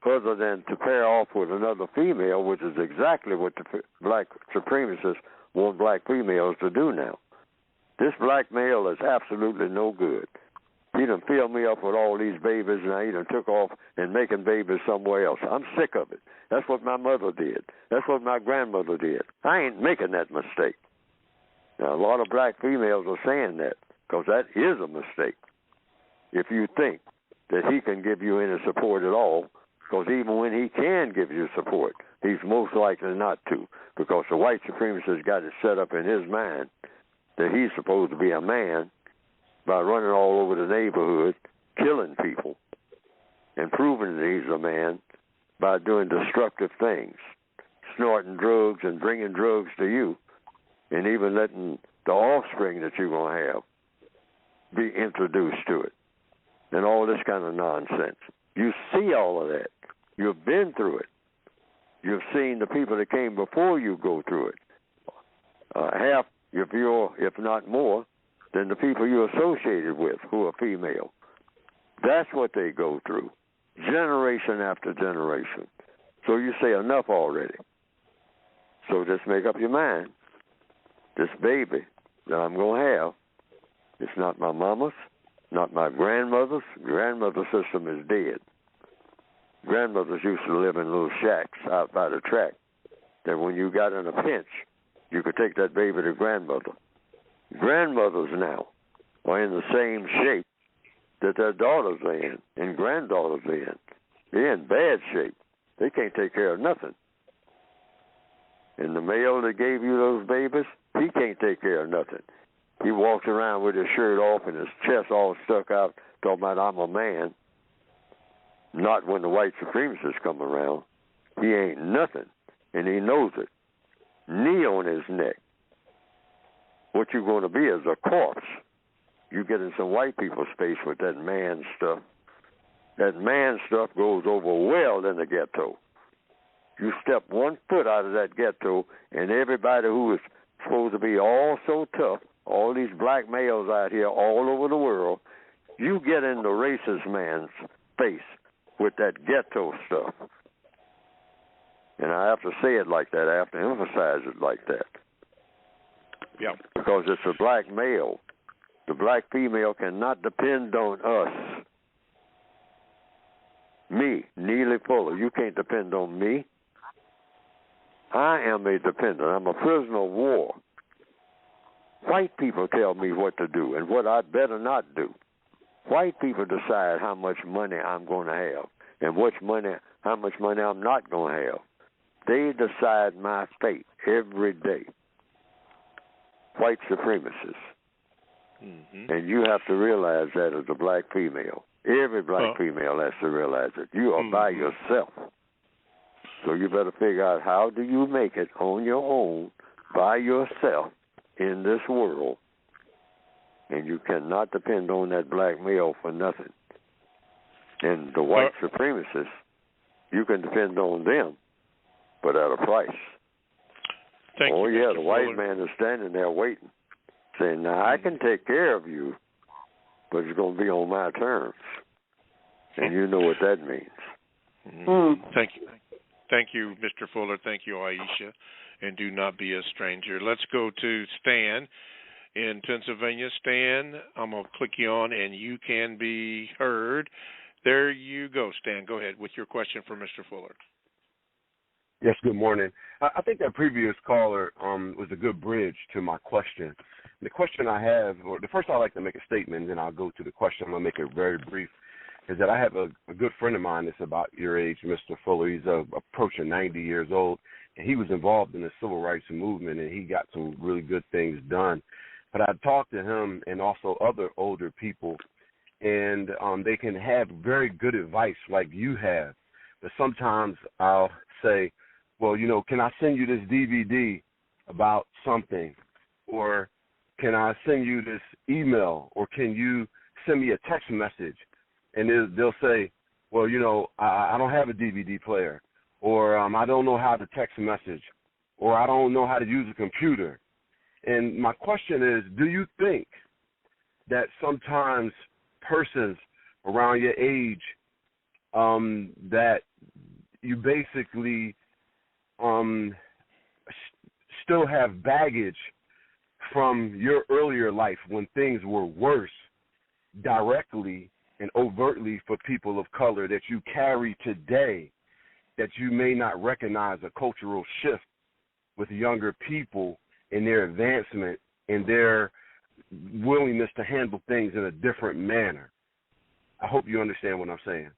other than to pair off with another female, which is exactly what the black supremacists want black females to do now. This black male is absolutely no good. He done filled me up with all these babies, and now he done took off and making babies somewhere else. I'm sick of it. That's what my mother did. That's what my grandmother did. I ain't making that mistake. Now, a lot of black females are saying that because that is a mistake. If you think that he can give you any support at all, because even when he can give you support, he's most likely not to, because the white supremacist got it set up in his mind that he's supposed to be a man by running all over the neighborhood, killing people, and proving that he's a man by doing destructive things, snorting drugs and bringing drugs to you, and even letting the offspring that you're going to have be introduced to it, and all this kind of nonsense. You see all of that. You've been through it. You've seen the people that came before you go through it. Half, if not more, than the people you're associated with who are female. That's what they go through, generation after generation. So you say enough already. So just make up your mind. This baby that I'm going to have, it's not my mama's, not my grandmother's. Grandmother's system is dead. grandmothers used to live in little shacks out by the track that when you got in a pinch, you could take that baby to grandmother. Grandmothers now are in the same shape that their daughters are in and granddaughters are in. They're in bad shape. They can't take care of nothing. And the male that gave you those babies, he can't take care of nothing. He walks around with his shirt off and his chest all stuck out, talking about, I'm a man. Not when the white supremacists come around. He ain't nothing, and he knows it. Knee on his neck. What you going to be is a corpse. You get in some white people's space with that man stuff. That man stuff goes over well in the ghetto. You step 1 foot out of that ghetto, and everybody who is supposed to be all so tough, all these black males out here all over the world, you get in the racist man's face with that ghetto stuff. And I have to say it like that. I have to emphasize it like that. Yeah. Because it's a black male. The black female cannot depend on us. Me, Neely Fuller, you can't depend on me. I am a dependent. I'm a prisoner of war. White people tell me what to do and what I better not do. White people decide how much money I'm going to have and how much money I'm not going to have. They decide my fate every day. White supremacists. Mm-hmm. And you have to realize that as a black female. Every black female has to realize it. You are by yourself. So you better figure out how do you make it on your own, by yourself, in this world. And you cannot depend on that black male for nothing. And the white supremacists, you can depend on them, but at a price. Thank you, yeah, Mr. the white Fuller. man is standing there waiting, saying, now I can take care of you, but it's going to be on my terms. And you know what that means. Thank you. Thank you, Mr. Fuller. Thank you, Aisha. And do not be a stranger. Let's go to Stan in Pennsylvania. Stan, I'm going to click you on, and you can be heard. There you go, Stan. Go ahead with your question for Mr. Fuller. Yes, good morning. I think that previous caller was a good bridge to my question. The question I have, or the first I'd like to make a statement, and then I'll go to the question. I'm going to make it very brief, is that I have a good friend of mine that's about your age, Mr. Fuller. He's approaching 90 years old, and he was involved in the civil rights movement, and he got some really good things done. But I talked to him and also other older people, and they can have very good advice like you have. But sometimes I'll say, well, you know, can I send you this DVD about something? Or can I send you this email? Or can you send me a text message? And they'll say, well, you know, I don't have a DVD player. Or I don't know how to text a message. Or I don't know how to use a computer. And my question is, do you think that sometimes persons around your age that you basically still have baggage from your earlier life when things were worse directly and overtly for people of color that you carry today, that you may not recognize a cultural shift with younger people in their advancement and their willingness to handle things in a different manner? I hope you understand what I'm saying.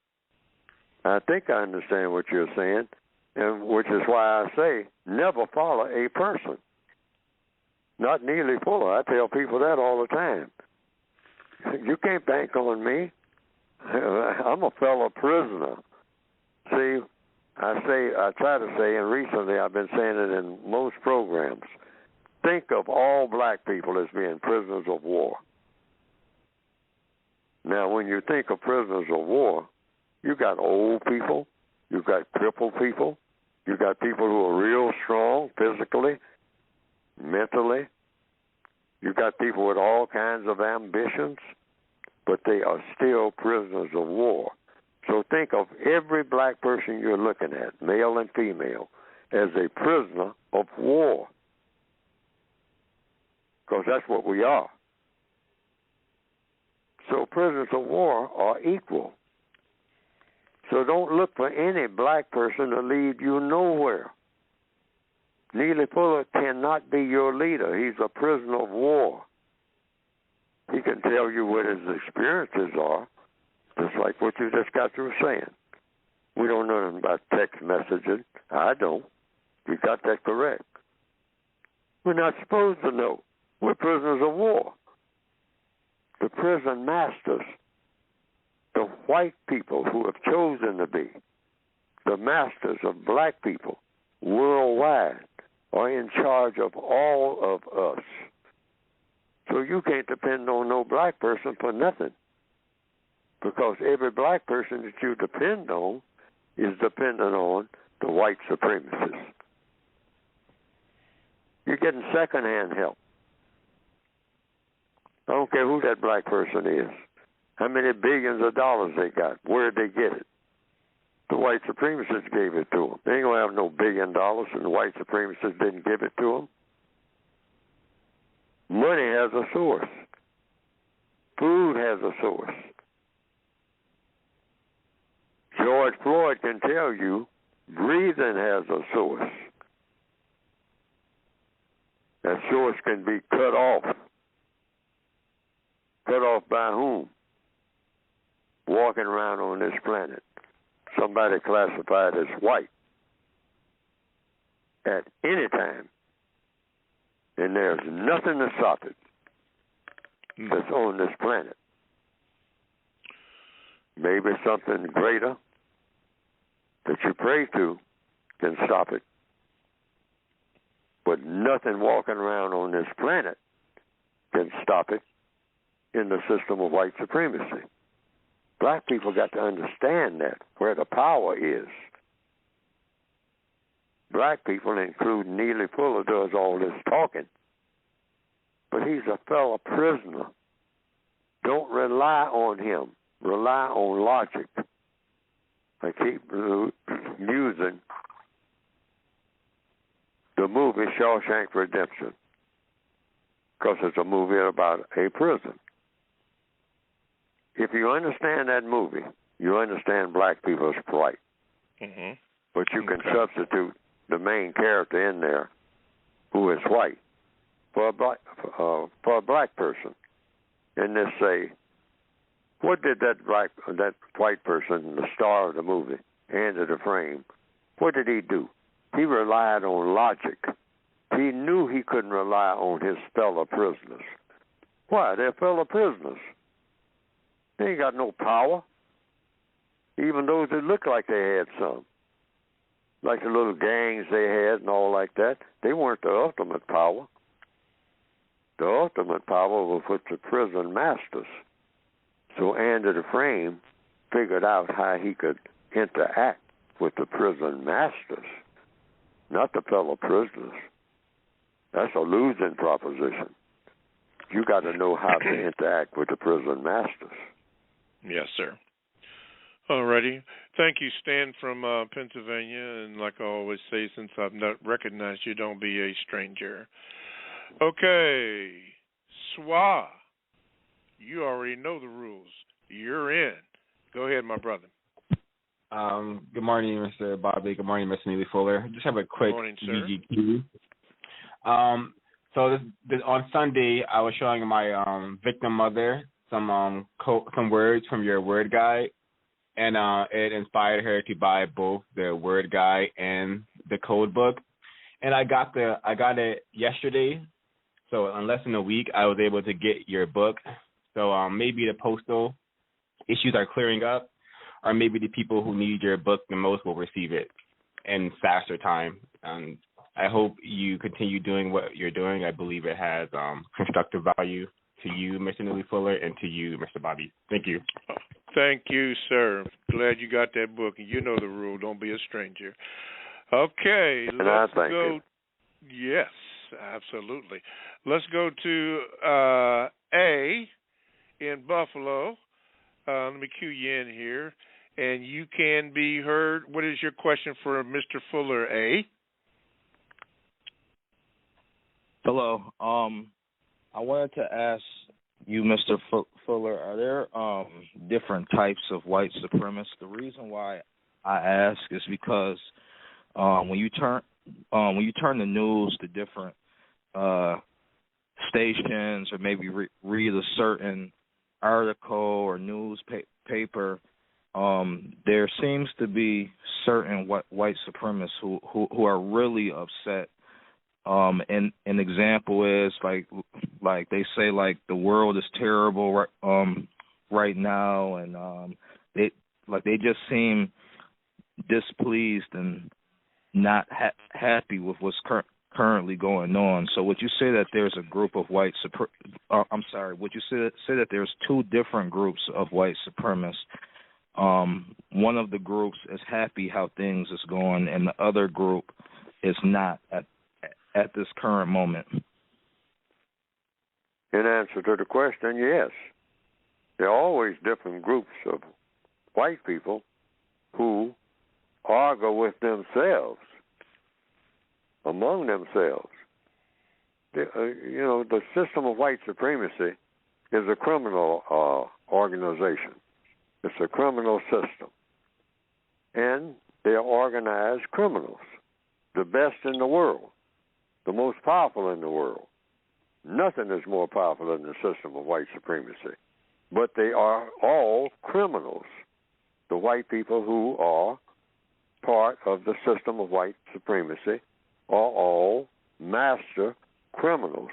I think I understand what you're saying, and which is why I say never follow a person. Not Neely Fuller. I tell people that all the time. You can't bank on me. I'm a fellow prisoner. See, I try to say, and recently I've been saying it in most programs, think of all black people as being prisoners of war. Now, when you think of prisoners of war, you got old people, you've got crippled people, you've got people who are real strong physically, mentally. You've got people with all kinds of ambitions, but they are still prisoners of war. So think of every black person you're looking at, male and female, as a prisoner of war. Because that's what we are. So prisoners of war are equal. So don't look for any black person to lead you nowhere. Neely Fuller cannot be your leader. He's a prisoner of war. He can tell you what his experiences are, just like what you just got through saying. We don't know nothing about text messaging. I don't. You got that correct. We're not supposed to know. We're prisoners of war. The prison masters, the white people who have chosen to be the masters of black people worldwide, are in charge of all of us. So you can't depend on no black person for nothing, because every black person that you depend on is dependent on the white supremacists. You're getting secondhand help. I don't care who that black person is, how many billions of dollars they got, where did they get it? The white supremacists gave it to them. They ain't going to have no $1 billion and the white supremacists didn't give it to them. Money has a source. Food has a source. George Floyd can tell you breathing has a source. That source can be cut off. Cut off by whom? Walking around on this planet. Somebody classified as white at any time. And there's nothing to stop it that's on this planet. Maybe something greater that you pray to can stop it. But nothing walking around on this planet can stop it in the system of white supremacy. Black people got to understand that, where the power is. Black people, including Neely Fuller, does all this talking. But he's a fellow prisoner. Don't rely on him. Rely on logic. I keep using the movie Shawshank Redemption, because it's a movie about a prison. If you understand that movie, you understand black people's plight. Mm-hmm. But you can substitute the main character in there, who is white, for a black person, and just say, what did that white person, the star of the movie, Andy Dufresne, what did he do? He relied on logic. He knew he couldn't rely on his fellow prisoners. Why? They're fellow prisoners. They ain't got no power, even those that look like they had some. Like the little gangs they had and all like that. They weren't the ultimate power. The ultimate power was with the prison masters. So Andy Dufresne figured out how he could interact with the prison masters, not the fellow prisoners. That's a losing proposition. You got to know how to interact with the prison masters. Yes, sir. All righty. Thank you, Stan from Pennsylvania. And like I always say, since I've not recognized you, don't be a stranger. Okay. Swa, you already know the rules. You're in. Go ahead, my brother. Good morning, Mr. Bobby. Good morning, Mr. Neely Fuller. Just have a quick morning, sir. VGQ. So this on Sunday, I was showing my victim mother some words from your word guide, and it inspired her to buy both the word guide and the code book. And I got it yesterday, so in less than a week, I was able to get your book. So maybe the postal issues are clearing up, or maybe the people who need your book the most will receive it in faster time. I hope you continue doing what you're doing. I believe it has constructive value to you, Mr. Neely Fuller, and to you, Mr. Bobby. Thank you. Thank you, sir. Glad you got that book. You know the rule. Don't be a stranger. Okay, let's go. Yes, absolutely. Let's go to A in Buffalo. Let me cue you in here. And you can be heard. What is your question for Mr. Fuller, A? Hello. I wanted to ask you, Mr. Fuller, are there different types of white supremacists? The reason why I ask is because when you turn the news to different stations, or maybe read a certain article or newspaper, there seems to be certain white supremacists who are really upset. And an example is like they say, like, the world is terrible right now, and they just seem displeased and not happy with what's currently going on. So would you say that there's a group of would you say that there's two different groups of white supremacists? One of the groups is happy how things is going, and the other group is not at this current moment. In answer to the question, yes. There are always different groups of white people who argue with themselves, among themselves. The system of white supremacy is a criminal organization. It's a criminal system. And they're organized criminals, the best in the world, the most powerful in the world. Nothing is more powerful than the system of white supremacy. But they are all criminals. The white people who are part of the system of white supremacy are all master criminals,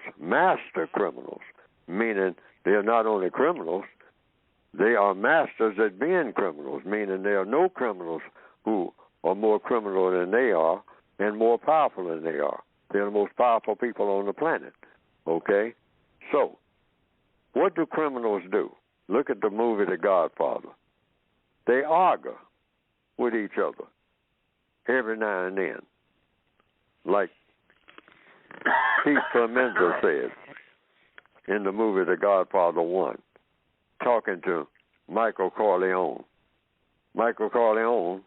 meaning they are not only criminals, they are masters at being criminals, meaning there are no criminals who are more criminal than they are and more powerful than they are. They're the most powerful people on the planet, okay? So, what do criminals do? Look at the movie The Godfather. They argue with each other every now and then. Like Pete Clemenza said in the movie The Godfather 1, talking to Michael Corleone. Michael Corleone,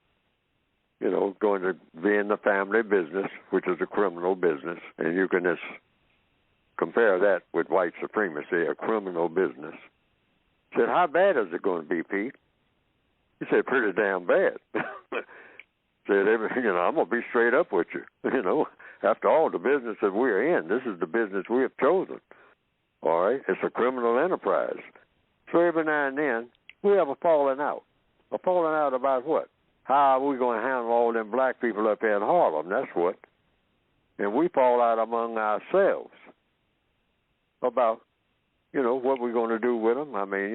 going to be in the family business, which is a criminal business, and you can just compare that with white supremacy, a criminal business. Said, how bad is it going to be, Pete? He said, pretty damn bad. Said, I'm going to be straight up with you. After all, the business that we're in, this is the business we have chosen. All right? It's a criminal enterprise. So every now and then, we have a falling out. A falling out about what? How are we going to handle all them black people up here in Harlem? That's what. And we fall out among ourselves about, what we're going to do with them. I mean,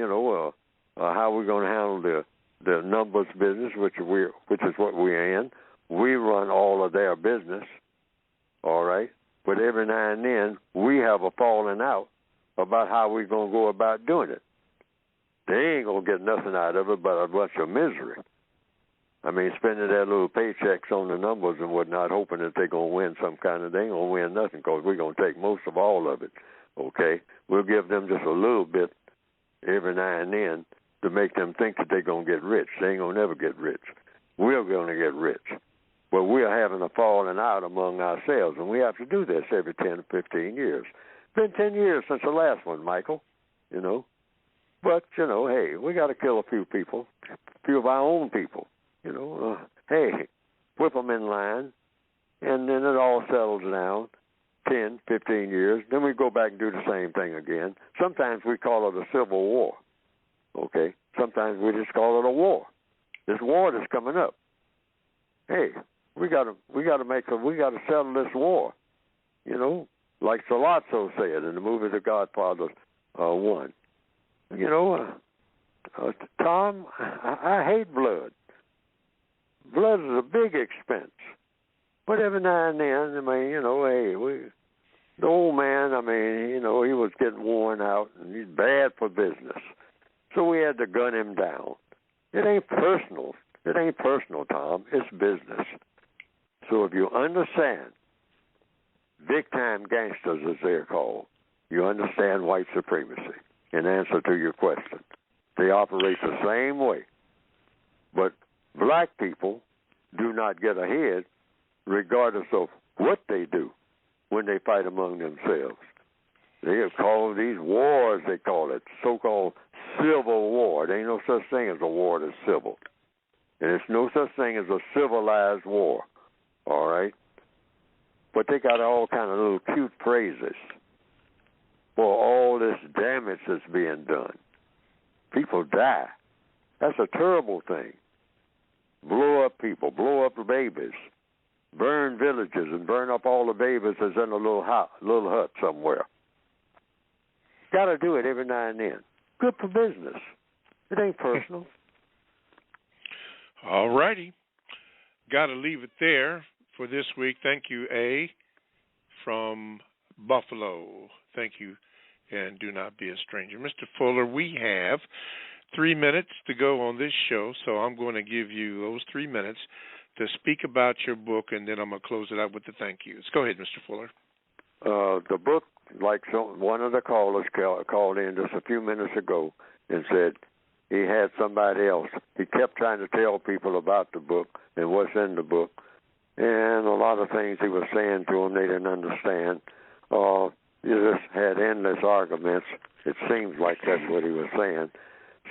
how we're going to handle the numbers business, which is what we're in. We run all of their business, all right? But every now and then, we have a falling out about how we're going to go about doing it. They ain't going to get nothing out of it but a bunch of misery. I mean, spending their little paychecks on the numbers and whatnot, hoping that they're going to win some kind of, they ain't going to win nothing because we're going to take most of all of it, okay? We'll give them just a little bit every now and then to make them think that they're going to get rich. They ain't going to never get rich. We're going to get rich. But we're having a falling out among ourselves, and we have to do this every 10 or 15 years. It's been 10 years since the last one, Michael, But, hey, we got to kill a few people, a few of our own people, hey, whip them in line, and then it all settles down, 10, 15 years. Then we go back and do the same thing again. Sometimes we call it a civil war, okay? Sometimes we just call it a war. This war that's coming up. Hey, we got to settle this war, like Sollozzo said in the movie The Godfather 1. Tom, I hate blood. Blood is a big expense. But every now and then, the old man, he was getting worn out, and he's bad for business. So we had to gun him down. It ain't personal. It ain't personal, Tom. It's business. So if you understand, big-time gangsters, as they're called, you understand white supremacy. In answer to your question, they operate the same way. But black people do not get ahead regardless of what they do when they fight among themselves. They call these wars, they call it, so-called civil war. There ain't no such thing as a war that's civil. And there's no such thing as a civilized war, all right? But they got all kind of little cute phrases for all this damage that's being done. People die. That's a terrible thing. Blow up people, blow up the babies, burn villages and burn up all the babies that's in a little hut somewhere. Got to do it every now and then. Good for business. It ain't personal. All righty. Got to leave it there for this week. Thank you, A, from Buffalo. Thank you, and do not be a stranger. Mr. Fuller, we have 3 minutes to go on this show, so I'm going to give you those 3 minutes to speak about your book, and then I'm going to close it out with the thank yous. Go ahead, Mr. Fuller. The book, like one of the callers called in just a few minutes ago and said he had somebody else. He kept trying to tell people about the book and what's in the book, and a lot of things he was saying to them they didn't understand. You just had endless arguments. It seems like that's what he was saying.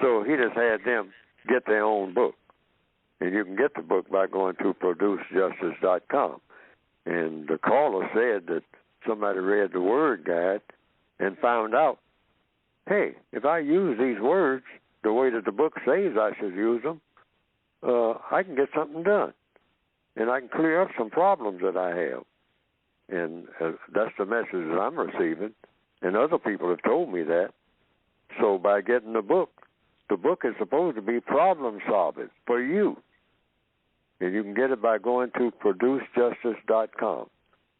So he just had them get their own book. And you can get the book by going to producejustice.com. And the caller said that somebody read the word guide and found out, hey, if I use these words the way that the book says I should use them, I can get something done. And I can clear up some problems that I have. And that's the message that I'm receiving. And other people have told me that. So by getting the book is supposed to be problem solving for you. And you can get it by going to producejustice.com.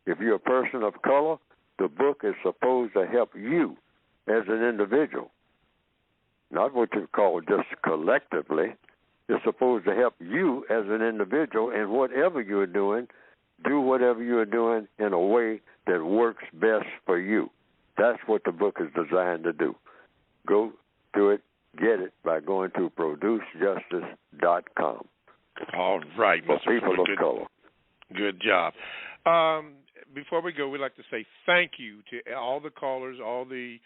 If you're a person of color, the book is supposed to help you as an individual. Not what you call just collectively. It's supposed to help you as an individual in whatever you're doing. Do whatever you're doing in a way that works best for you. That's what the book is designed to do. Go to it, get it by going to producejustice.com. All right, for Mr. people of color. Good job. Before we go, we'd like to say thank you to all the callers, all the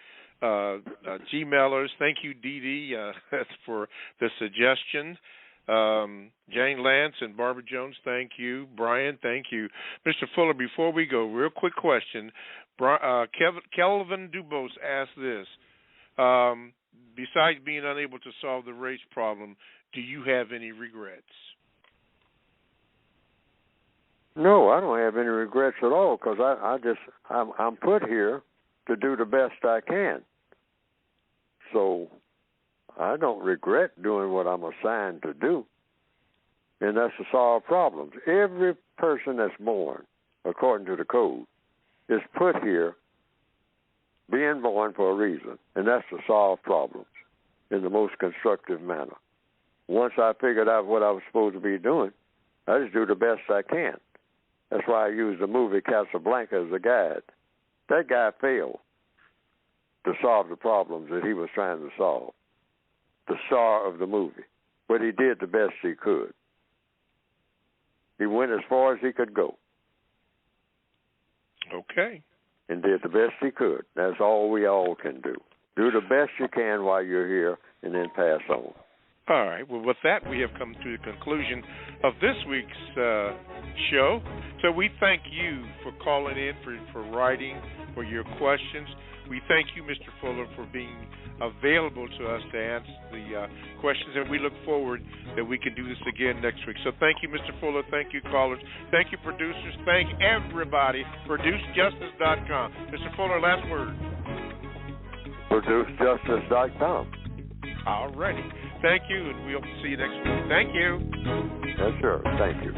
Gmailers. Thank you, Dee Dee, for the suggestion. Jane Lance and Barbara Jones, thank you. Brian, thank you. Mr. Fuller, before we go, real quick question. Kelvin Dubose asked this. Besides being unable to solve the race problem, do you have any regrets? No, I don't have any regrets at all because I'm put here to do the best I can. So I don't regret doing what I'm assigned to do, and that's to solve problems. Every person that's born, according to the code, is put here being born for a reason, and that's to solve problems in the most constructive manner. Once I figured out what I was supposed to be doing, I just do the best I can. That's why I use the movie Casablanca as a guide. That guy failed to solve the problems that he was trying to solve, the star of the movie. But he did the best he could. He went as far as he could go. Okay. And did the best he could. That's all we all can do. Do the best you can while you're here and then pass on. All right. Well, with that, we have come to the conclusion of this week's show. So we thank you for calling in, for writing, for your questions. We thank you, Mr. Fuller, for being available to us to answer the questions, and we look forward that we can do this again next week. So thank you, Mr. Fuller. Thank you, callers. Thank you, producers. Thank everybody. ProduceJustice.com. Mr. Fuller, last word. ProduceJustice.com. All righty. Thank you, and we'll see you next week. Thank you. Yes, sir. Thank you.